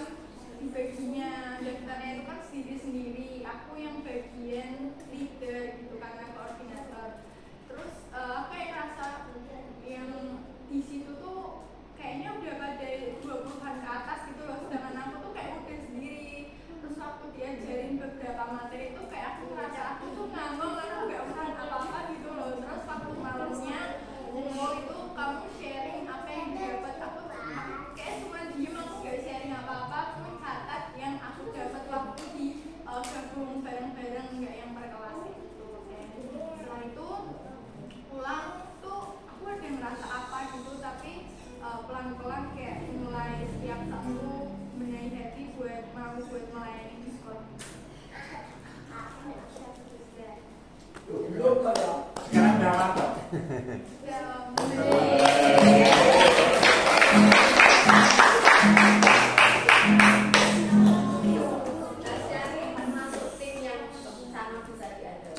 dibaginya daftarnya itu kan sendiri-sendiri aku yang bagian leader gitu karena koordinator terus apa yang rasa yang di situ tuh kayaknya udah pada 20-an ke atas gitu loh sedangkan aku tuh kayak udah sendiri terus waktu diajarin beberapa materi itu kayak aku ngerasa aku tuh ngambang karena aku gak pernah apa-apa gitu loh terus waktu malamnya itu kamu sharing apa yang didapat aku kayak cuma diem aku gak sharing apa-apa aku catat yang aku dapat waktu di gabung bareng-bareng gak yang per kelas gitu setelah itu pulang tuh aku ada merasa apa gitu tapi pelan-pelan kayak mulai setiap Sabtu benahi hati buat mau buat melayani di sekolah. Belum kalau sekarang udah mantap. Masuk tim yang sama bisa diadil.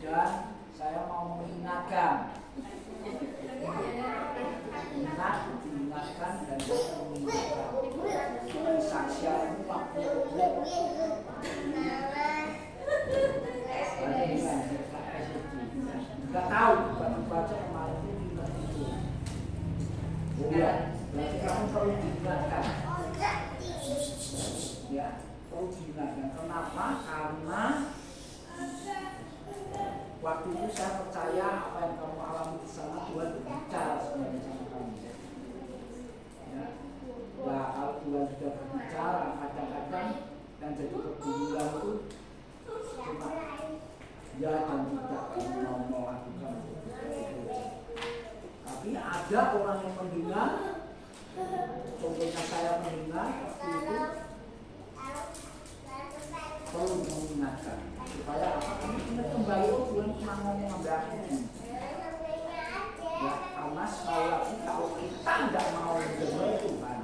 Dan saya mau mengingatkan dan mengingatkan kesaksian waktu nggak tahu baca kemarin itu oh ya berarti kamu perlu diingatkan ya perlu diingatkan kenapa karena waktu itu saya percaya apa yang kamu alami di sana Tuhan berbicara sebenarnya sama kamu ya kalau Tuhan sudah berbicara kadang-kadang yang jadi pergumulan itu cuma ya dan tidak kamu mau melakukan tapi ada orang yang mendengar contohnya saya mendengar waktu itu perlu mengingatkan supaya apa kami ingat kembali Tuhan cuma ngomong sampai aku ya karena sekali lagi kalau kita tidak mau mendengar Tuhan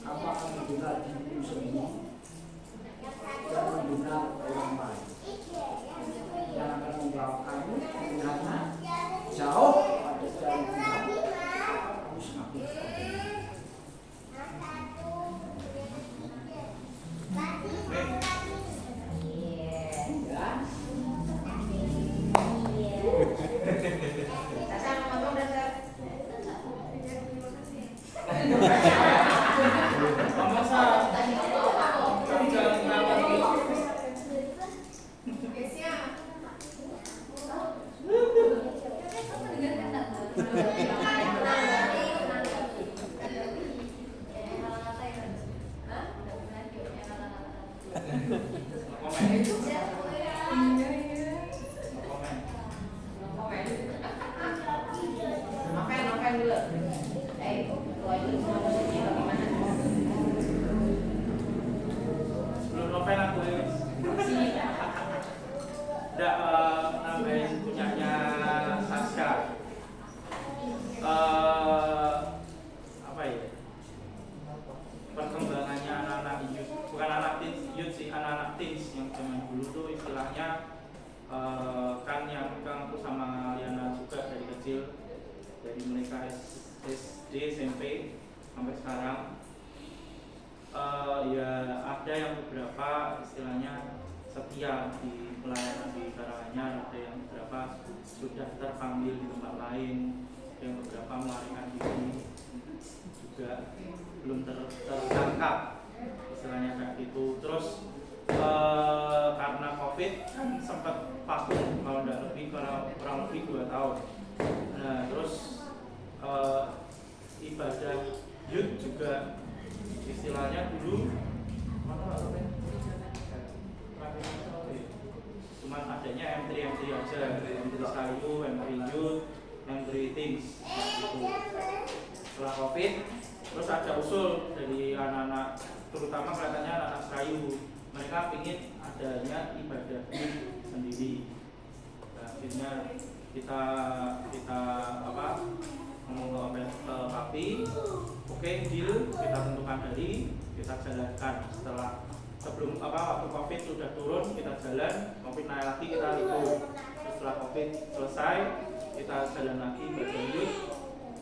kamu akan mendengar dirimu sendiri dan mendengar orang lain yang akan membawa kamu karena jauh pada dari Tuhan kamu semakin nambahin punyanya Sasha. kecil, dari mereka SD, SMP sampai sekarang. Ya ada yang beberapa istilahnya setia di pelayanan di Karanganyar, ada yang beberapa sudah terpanggil di tempat lain, ada yang beberapa melarikan diri juga belum tertangkap istilahnya kayak gitu. Terus karena COVID kan sempat vakum kalau tidak lebih kurang lebih 2 tahun. Nah terus ibadah youth juga istilahnya dulu cuman adanya M3 aja, M3 Sayu, M3 Youth, M3 Teams gitu. Setelah COVID terus ada usul dari anak-anak, terutama kelihatannya anak-anak Sayu, mereka ingin adanya ibadah sendiri. Nah, akhirnya kita ngomong ke Papi, oke, deal, kita tentukan hari, kita jalankan. Sebelum waktu COVID sudah turun, kita jalan, COVID naik lagi, kita libur. Setelah COVID selesai, kita jalan lagi ibadah youth.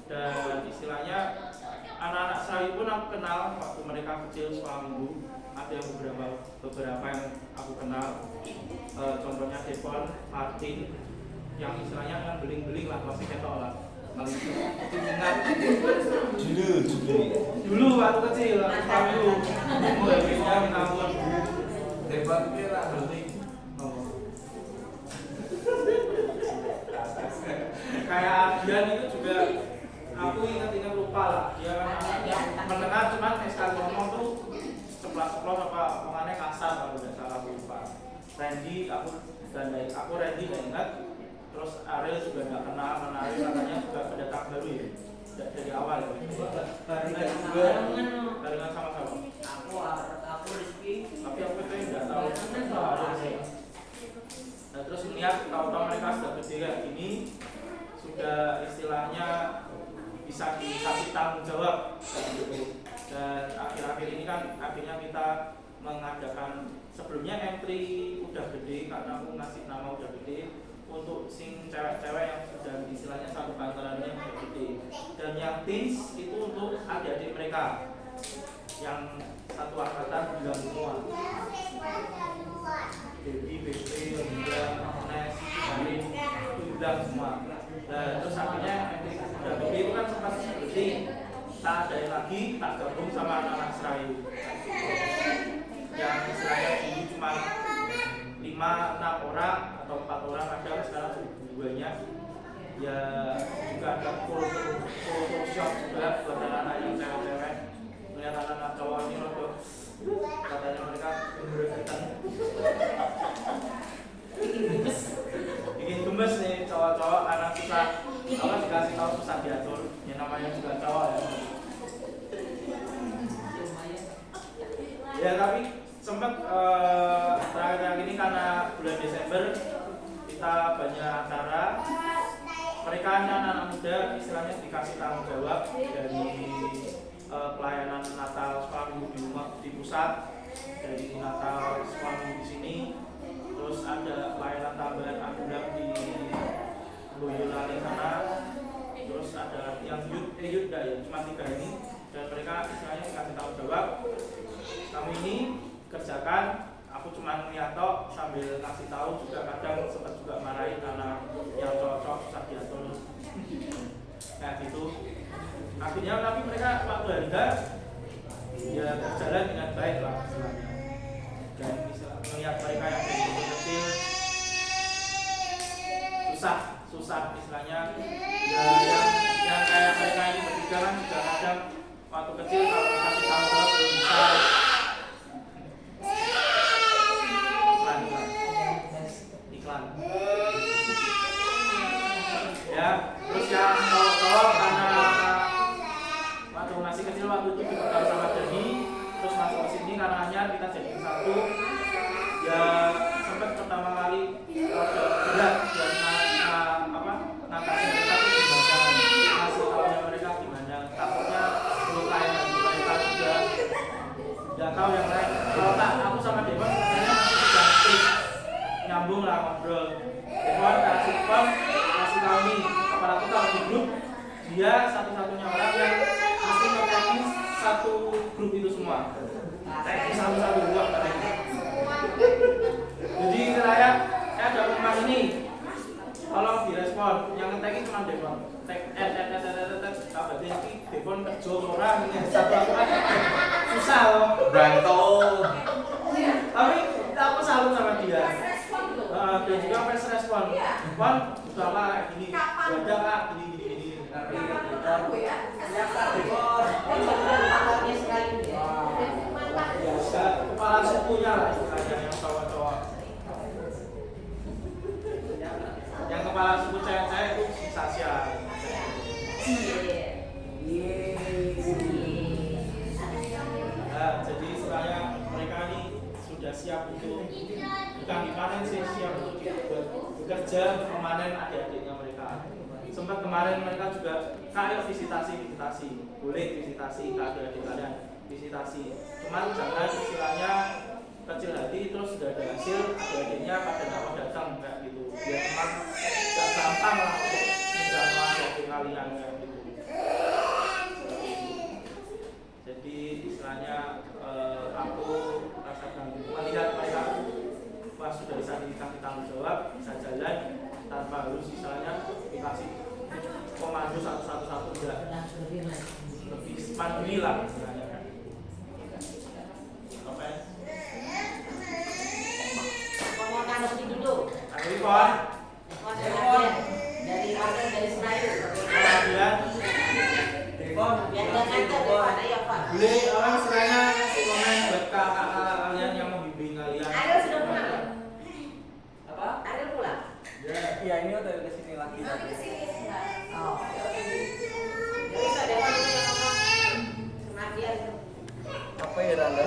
Dan istilahnya anak-anak saya pun aku kenal waktu mereka kecil sekolah minggu. Ada yang beberapa yang aku kenal, contohnya Depon, Martin, yang istilahnya yang beling-beling lah, masih ketok lah. Dulu waktu kecil, sekolah minggu, mulainya minta ampun. Debat kira beling. Kayak Dian itu juga, aku ingat lupa lah. Dia yang mendengar cuman sekali ngomong tuh ceplos apa omongannya kasar kalau tidak salah, aku lupa. Randy, aku Randy nggak ingat. Terus Ariel juga nggak kenal, karena Ariel katanya juga pendatang baru ya, dari awal ya. Barengan sama-sama. Aku Rizky. Tapi aku itu nggak tahu Ariel sih. Nah terus melihat tahu-tahu mereka sudah gede kayak gini, sudah istilahnya bisa dikasih tanggung jawab gitu. Dan akhir-akhir ini kan akhirnya kita mengadakan, sebelumnya M3 udah gede karena aku ngasih nama udah gede untuk sing cewek-cewek yang sudah istilahnya satu bantarannya udah gede, dan yang teens itu untuk adik-adik mereka yang satu angkatan bilang semua, Debbie, BT, Linda, Nes, Karin, itu bilang semua. Nah terus akhirnya udah gede itu kan sempat gede, tak ada lagi, tak gabung sama anak-anak Serayu yang istilahnya dulu cuma 5-6 orang atau 4 orang, ada sekarang duanya. Ya juga ada Photoshop juga buat anak-anak yang cewek-cewek. Melihat anak-anak cowok ini loh, katanya mereka bener-bener bikin gemes nih cowok-cowok karena susah, kalau dikasih tahu susah diatur. Ya namanya juga cowok ya. Ya tapi sempat terakhir ini karena bulan Desember kita banyak acara, mereka anak-anak muda istilahnya dikasih tanggung jawab dari pelayanan Natal sekolah minggu di pusat, dari Natal sekolah minggu di sini, terus ada pelayanan tambahan anugerah di Boyolali sana, terus ada yang youth ya, cuma 3 ini, dan mereka istilahnya dikasih tanggung jawab, kamu ini kerjakan, aku cuma ngeliat tok sambil kasih tahu, juga kadang sempat juga marahin karena yang cocok susah diatur kayak gitu. Akhirnya tapi mereka waktu harga ya berjalan dengan baik lah istilahnya. Dan bisa melihat mereka yang dari kecil susah istilahnya ya, yang kayak mereka ini bertiga kan juga kadang waktu kecil kalau dikasih tahu belum bisa. Iklan. Ya, terus yang cowok karena waktu masih kecil waktu itu kita sama Dani, terus masuk ke sini karena hanya kita jadi satu. Ya sempat pertama kali berat dan ngatasin mereka itu gimana, ngasih tahunya mereka gimana, takutnya melukai mereka juga. Gak tahu yang lain. Kalau tak aku sama Dewan sebenarnya masih cantik, nyambung lah ngobrol. Dewan kasih tahu nih, kepala aku grup, dia satu-satunya orang yang mesti nge-tag satu grup itu semua. Tag satu-satu grup katanya. Jadi saya ada pengumuman ini, tolong direspon. Yang nge-tag cuma Devon. Tag apa ini Devon kerja orang ini satu-satu susah loh. Bantol. Tapi aku salut sama dia. Dan juga press respon. Pon, udah apa kayak gini? Ada kak gini. Kepala sukunya lah istilahnya yang cowok-cowok. Yang kepala suku cewek-cewek itu si Sasha. Nah, jadi istilahnya mereka ini sudah siap untuk bukan dipanen sih, siap untuk bekerja memanen adik-adiknya mereka. Sempat kemarin mereka juga kayak visitasi, boleh visitasi ke adik-adik kalian, visitasi. Cuman jangan istilahnya kecil hati terus sudah ada hasil adik-adiknya pada nggak mau datang kayak gitu. Biar memang nggak gampang lah untuk menjamah adik kalian kayak gitu. Jadi istilahnya aku rasakan melihat mereka pas sudah bisa dikasih tanggung jawab, bisa jalan tanpa harus misalnya dikasih komando satu-satu enggak, lebih mandiri lah istilahnya kan. Oke. Mau tanggapi dulu. Aku ikon. Dari mana dari Senayan. Kemudian Biar nggak ngajak Pak, ayo Pak. boleh orang istilahnya ngasih komen buat kakak-kakak kalian yang membimbing kalian. Ariel sudah pulang. Apa? Ariel pulang. Iya, ini udah kesini lagi. Nanti kesini. Oh. Jadi ada yang ngomong sama dia itu. Apa ya Randa?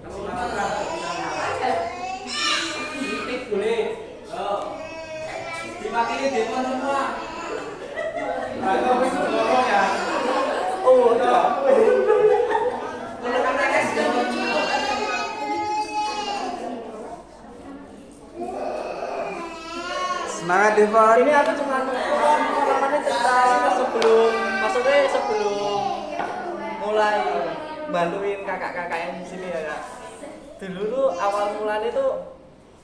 Kasih masukan. Kritik boleh. Dimatiin Devon semua. Aku bisa ngomong ya. Oh, udah. Semangat Devon. Ini aku cuma pengalamannya cerita sebelum mulai bantuin kakak-kakak yang di sini ya Kak. Dulu tuh awal mulanya tuh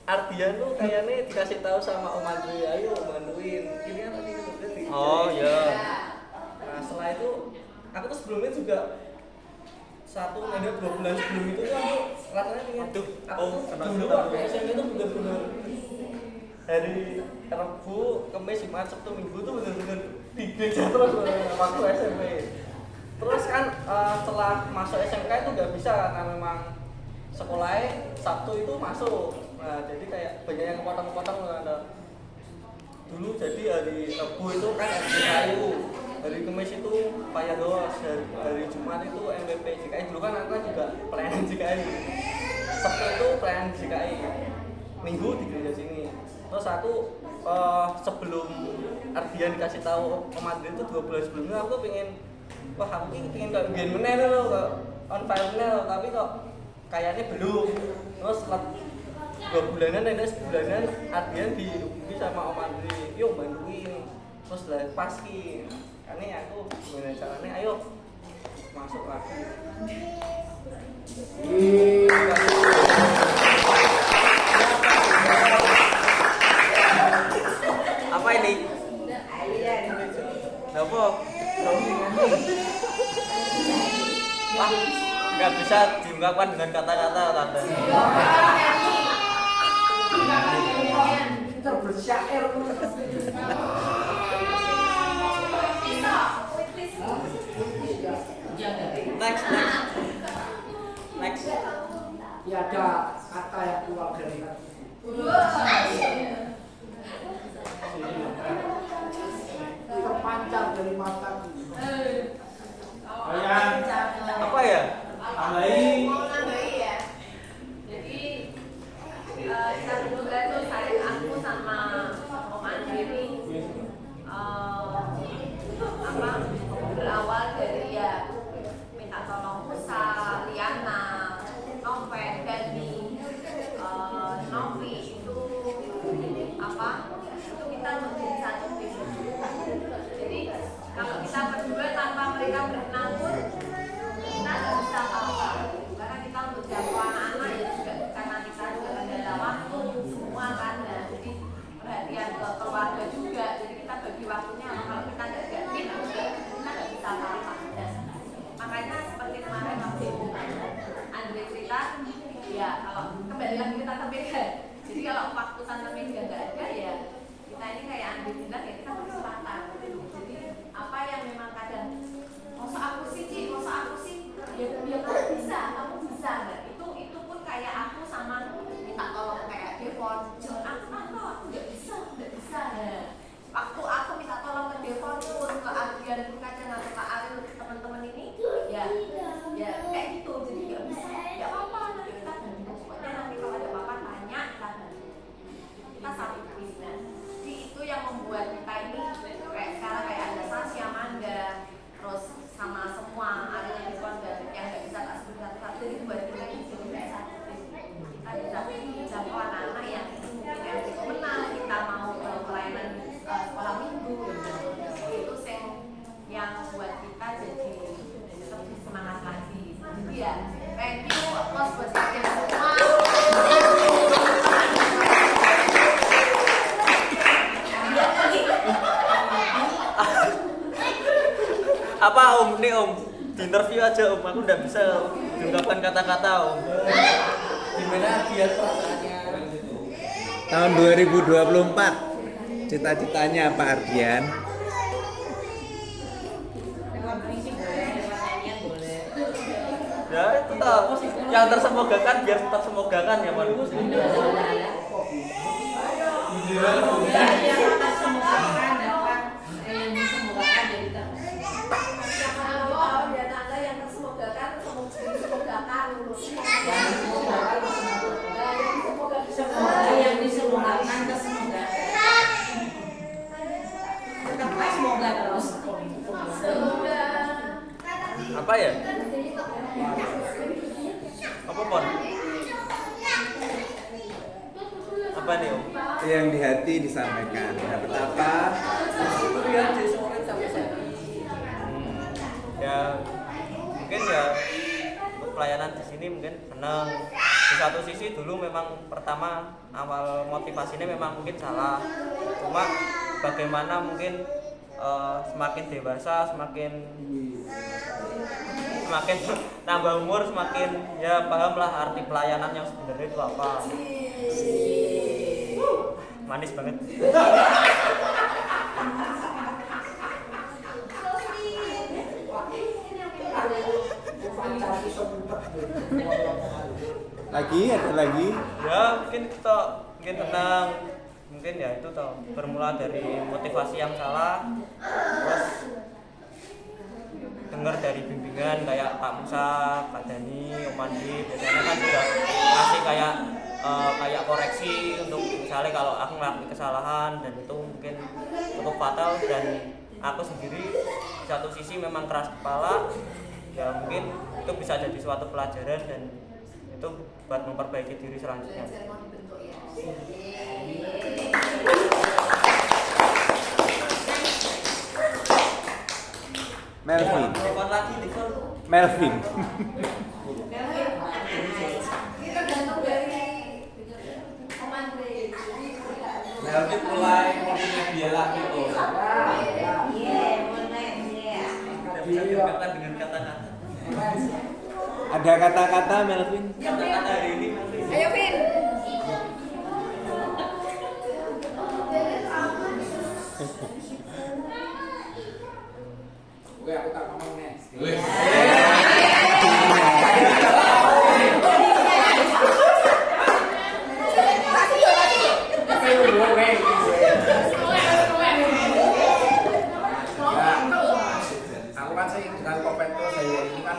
Ardian tuh kayaknya dikasih tahu sama Om Andri, ayo bantuin. Ini kan tadi itu berarti. Oh iya. Nah setelah itu aku tuh sebelumnya juga 2 bulan sebelum itu tuh aku rasanya ingin aku dulu waktu SMP itu bener-bener hari Rabu, Kamis, Jumat, Sabtu, Minggu tuh bener-bener di gereja terus waktu SMP. Terus kan setelah masuk SMK itu nggak bisa karena memang sekolahnya Sabtu itu masuk. Nah jadi kayak banyak yang kepotong-kepotong ada. Dulu jadi hari Rabu itu kan SDKU, hari Kamis itu Payados, hari Jumat itu MVP JKI. Dulu kan aku kan juga pelayanan JKI. Sabtu itu pelayanan JKI. Minggu di gereja sini. Terus aku sebelum Ardian dikasih tahu Om Andri itu 2 bulan sebelumnya aku pengen pengen kayak game meneh loh, on fire loh, tapi kok kayaknya belum. Terus setelah 2 bulanan dan sebulanan Ardian dihubungi sama Om Andri, yuk bantuin. Terus lah paski, karena aku gimana caranya, ayo masuk lagi. Apa ini? Apa? Wah, nggak bisa diungkapkan dengan kata-kata Tante. Kita bersyair. Next. Ya ada kata yang keluar dari hati. Terpancar dari mataku. Kalian Apa ya? tambahi. ya. Jadi kita berdua itu saling aku sama Om Andri ini berawal dari ya minta tolong Musa, Liana, Noven, Dani, Novi itu itu kita menjadi satu tim dibilang ya kita kesempatan. Jadi apa yang memang kadang masa aku sih Ci, masa aku sih ya kamu bisa nggak? Itu pun kayak aku sama minta tolong kayak Devon, aku nggak bisa. Nah, waktu aku minta tolong ke Devon pun ke Adrian pun kadang atau ke Ariel teman-teman ini ya kayak gitu. Jadi nggak bisa, ya apa nanti kita ganti, pokoknya nanti kalau ada apa-apa tanya kita ganti, kita saling nah, jadi itu yang membuat kita ini kayak sekarang kayak ada Sasya, Manda, terus sama semua Ariel yang Devon yang nggak bisa tak sebut satu-satu, itu buat kita ini jadi kayak satu tim. Kita bisa jangkau anak-anak yang mungkin MT Komunal, kita mau pelayanan sekolah minggu itu yang buat kita jadi lebih semangat lagi. Jadi ya thank you applause buat kalian semua. Apa Om? Nih Om, di interview aja Om, aku udah bisa mengungkapkan kata-kata Om. Gimana biar perasaannya? Tahun 2024 cita-citanya apa Ardian? Lewat puisi boleh, lewat nyanyian boleh. Ya itu toh, yang tersemogakan biar tetap semogakan ya Pak. Yang akan semogakan dapat yang disemogakan jadi Kalau dia tanda yang tersemogakan semogakan yang disemogakan kesemogaan. Tetaplah semoga terus. Apa ya? Apa Pon? Apa nih Om? Yang di hati disampaikan. Dapat apa? Ya mungkin ya untuk pelayanan di sini mungkin senang. Di satu sisi dulu memang pertama awal motivasinya memang mungkin salah. Cuma bagaimana mungkin semakin dewasa semakin tambah umur semakin ya pahamlah arti pelayanan yang sebenarnya itu apa. Manis banget. Lagi ada lagi? Ya mungkin tenang, mungkin ya itu toh bermula dari motivasi yang salah, terus dengar dari bimbingan kayak Pak Musa, Kak Dani, Om Andi, biasanya kan juga ngasih kayak koreksi untuk misalnya kalau aku ngelakuin kesalahan dan itu mungkin cukup fatal dan aku sendiri di satu sisi memang keras kepala, ya mungkin itu bisa jadi suatu pelajaran dan itu buat memperbaiki diri selanjutnya. Melvin. Telepon lagi nih, Melvin. Kita gantung dari Komandre. Melvin mulai multimedia lagi kok. bisa dikatakan dengan kata-kata. Ada kata-kata Melvin? Kata-kata hari ini Melvin. Ayo Vin. Oke, aku tak ngomong nih. Aku kan sih dengan Kopento saya ini kan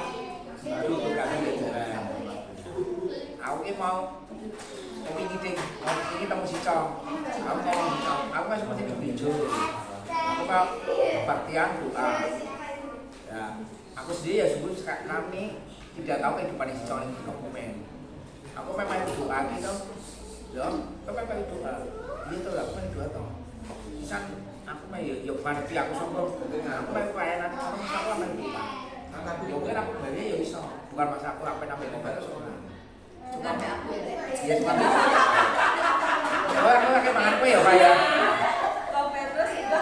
baru berkali juga. Aku ini mau ini temu si Cong. Aku mau Cong. Aku kan seperti itu. Aku mau kebaktian doa. Ya, aku sendiri ya sebelum kami tidak tahu kehidupan si Cong ini Kebumen. Aku memang doa gitu. Ya, aku memang doa. Gitu lah, aku memang doa toh. Misal aku mah yuk ngerti aku sombong. Aku mah pelayanan aku memang doa. Mungkin aku balik ya bisa. Bukan masa aku apa namanya obat soalnya. Cuma aku ya cuma. Aku lagi makan kue ya kayak. Kompetos itu.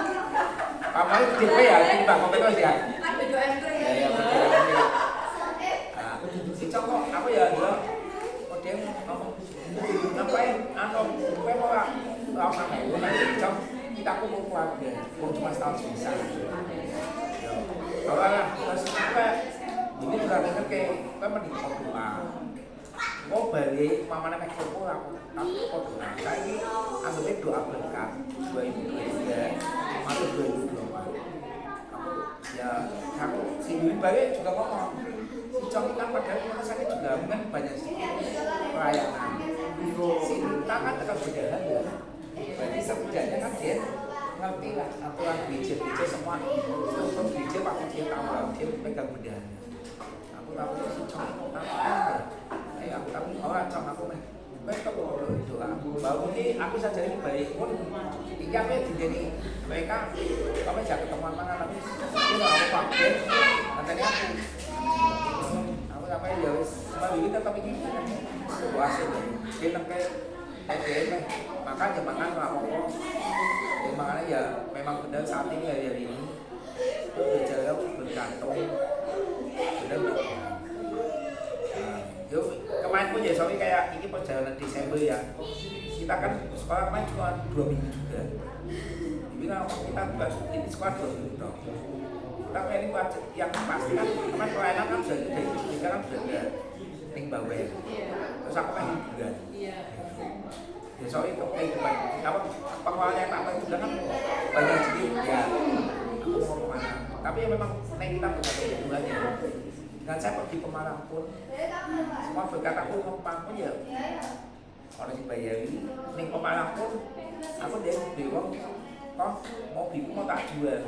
Kamu itu tipe ya, ini Bang Kompetos ya. Kan beda entry ya. Ya betul. Nah, si Cokok apa ya dia? Kok dia ngomong ngapain? Kue mau apa namanya? Cok, kita kumpul keluarga. Wong cuma setahun bisa. Kalau lah terus apa? Ini juga denger kayak apa mending doa. Mau balik mamane mek kopo aku doa. Saiki anggere doa berkat 2023 atau 2024. Ya aku sini balik juga ngomong si Cong kan padahal rumah sakit juga kan banyak pelayanan si Nita kan tetap berjalan ya berarti setidaknya kan dia ngerti lah aturan BJ semua struktur BJ pakai dia tahu dia pegang bendahara aku tahu si Cong itu tahu aku tahu orang Cong aku nih mereka boleh doa bahwa ini aku saja ini baik pun ini apa jadi mereka kami jangan ketemu mana tapi ini aku pakai katanya aku apa ya wis kembali kita tapi ini puasa dia nangkai kayak makanya makan nggak apa-apa ya makanya ya memang benar saat ini hari ini itu berjalan bergantung benar yuk kemarin pun ya soalnya kayak ini perjalanan Desember ya kita kan sekolah kemarin cuma 2 minggu juga jadi kan kita bukan ini sekolah 2 minggu dong tapi ini yang pasti kan kemarin pelayanan kan sudah dari kita kan sudah ada ning bawah terus aku pengen liburan ya soalnya kehidupan apa pengeluaran yang apa juga kan banyak sedikit ya aku mau kemana tapi ya memang kita bukan liburan ya dan saya pergi ke Malang pun semua berkat aku ngempang pun ya orang dibayari ning ke Malang pun aku dari bingung kok mobilku mau tak jual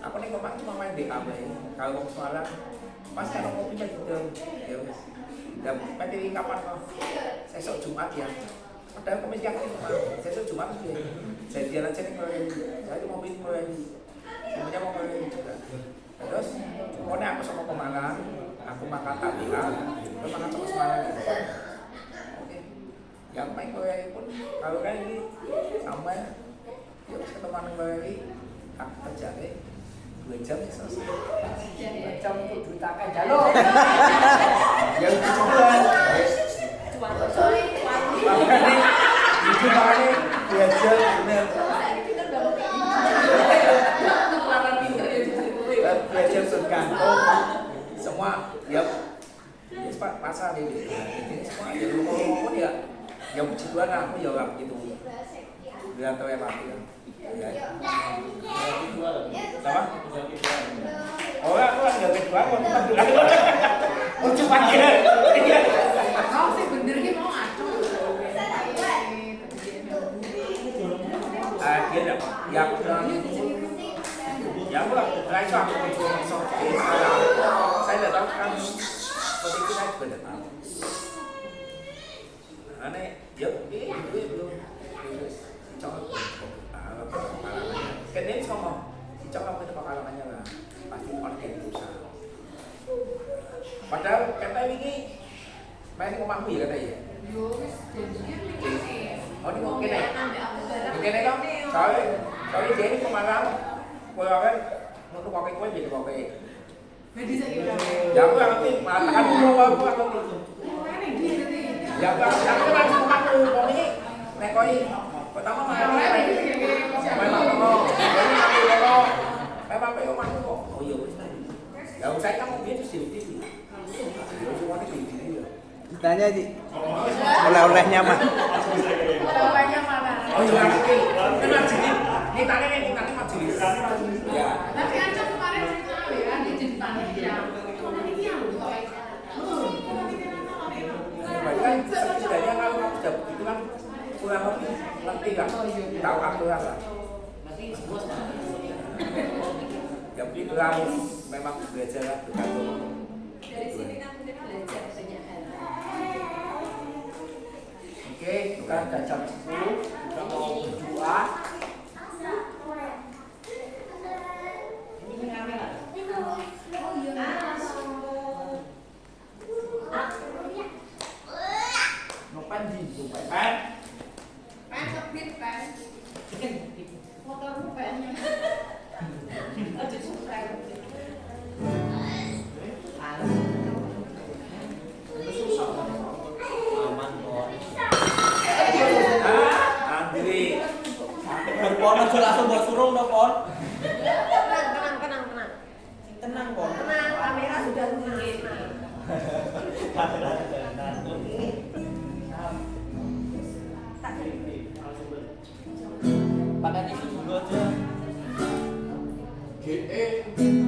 aku ning ke Malang cuma main DKW kalau ke Malang pasti ada mobilnya gitu ya wis dan penting kapan kok besok Jumat ya padahal kami yakin besok Jumat sih saya jalan aja nih saya mobil mulai semuanya mau mulai juga terus pokoknya aku sama Pemalang aku makan tabila terus makan sama Semarang oke yang main mulai pun kalau kan ini sama ya ketemu mulai aku kerja 2 jam selesai 2 jam untuk juta kan jalur ya udah coba itu makanya 2 jam bener belajar tergantung semua ya pasar ini semua ya ngomong ya yang puji Tuhan aku ya orang gitu bilang tahu apa ya sama orang aku nggak kedua aku bilang oh cuma dia Kau sih bener nih mau ngaco. dia enggak ya aku bilang ya aku belajar aku saya datang kan seperti kita juga datang aneh ya belum coba kan dia ngomong coba kita pengalamannya lah pasti orang yang berusaha padahal kata ini main rumahmu ya kata ya oh ini mungkin ya mungkin ya soalnya dia ini kemarin kalau kan untuk pakai kue jadi pakai ya aku ngerti mengatakan dulu aku ngerti ya aku kan rumahku pokoknya nekoi pertama memang oh iya ya saya kan dia itu sih semuanya kayak gini ya Tanya Ji, oleh-olehnya mah. Oleh-olehnya mana? oh iya ini majelis ini tanya majelis ya Tapi Anca kemarin cerita ya, dia jadi panitia. Panitia loh. berarti kan setidaknya kalau kamu sudah begitu kan kurang lebih ngerti kan tahu aturan lah ya begitu kamu memang belajar lah bergantung Dari sini kan kita belajar banyak hal. oke sekarang udah jam 10 kita mau berdoa Nopan di Dubai kan? Pen kebit pen. Motormu pennya. Aja suka. Berpono langsung buat suruh Pon. Tenang. Tenang Pon. Tenang, kamera sudah lumayan. Pakai tisu dulu aja. GE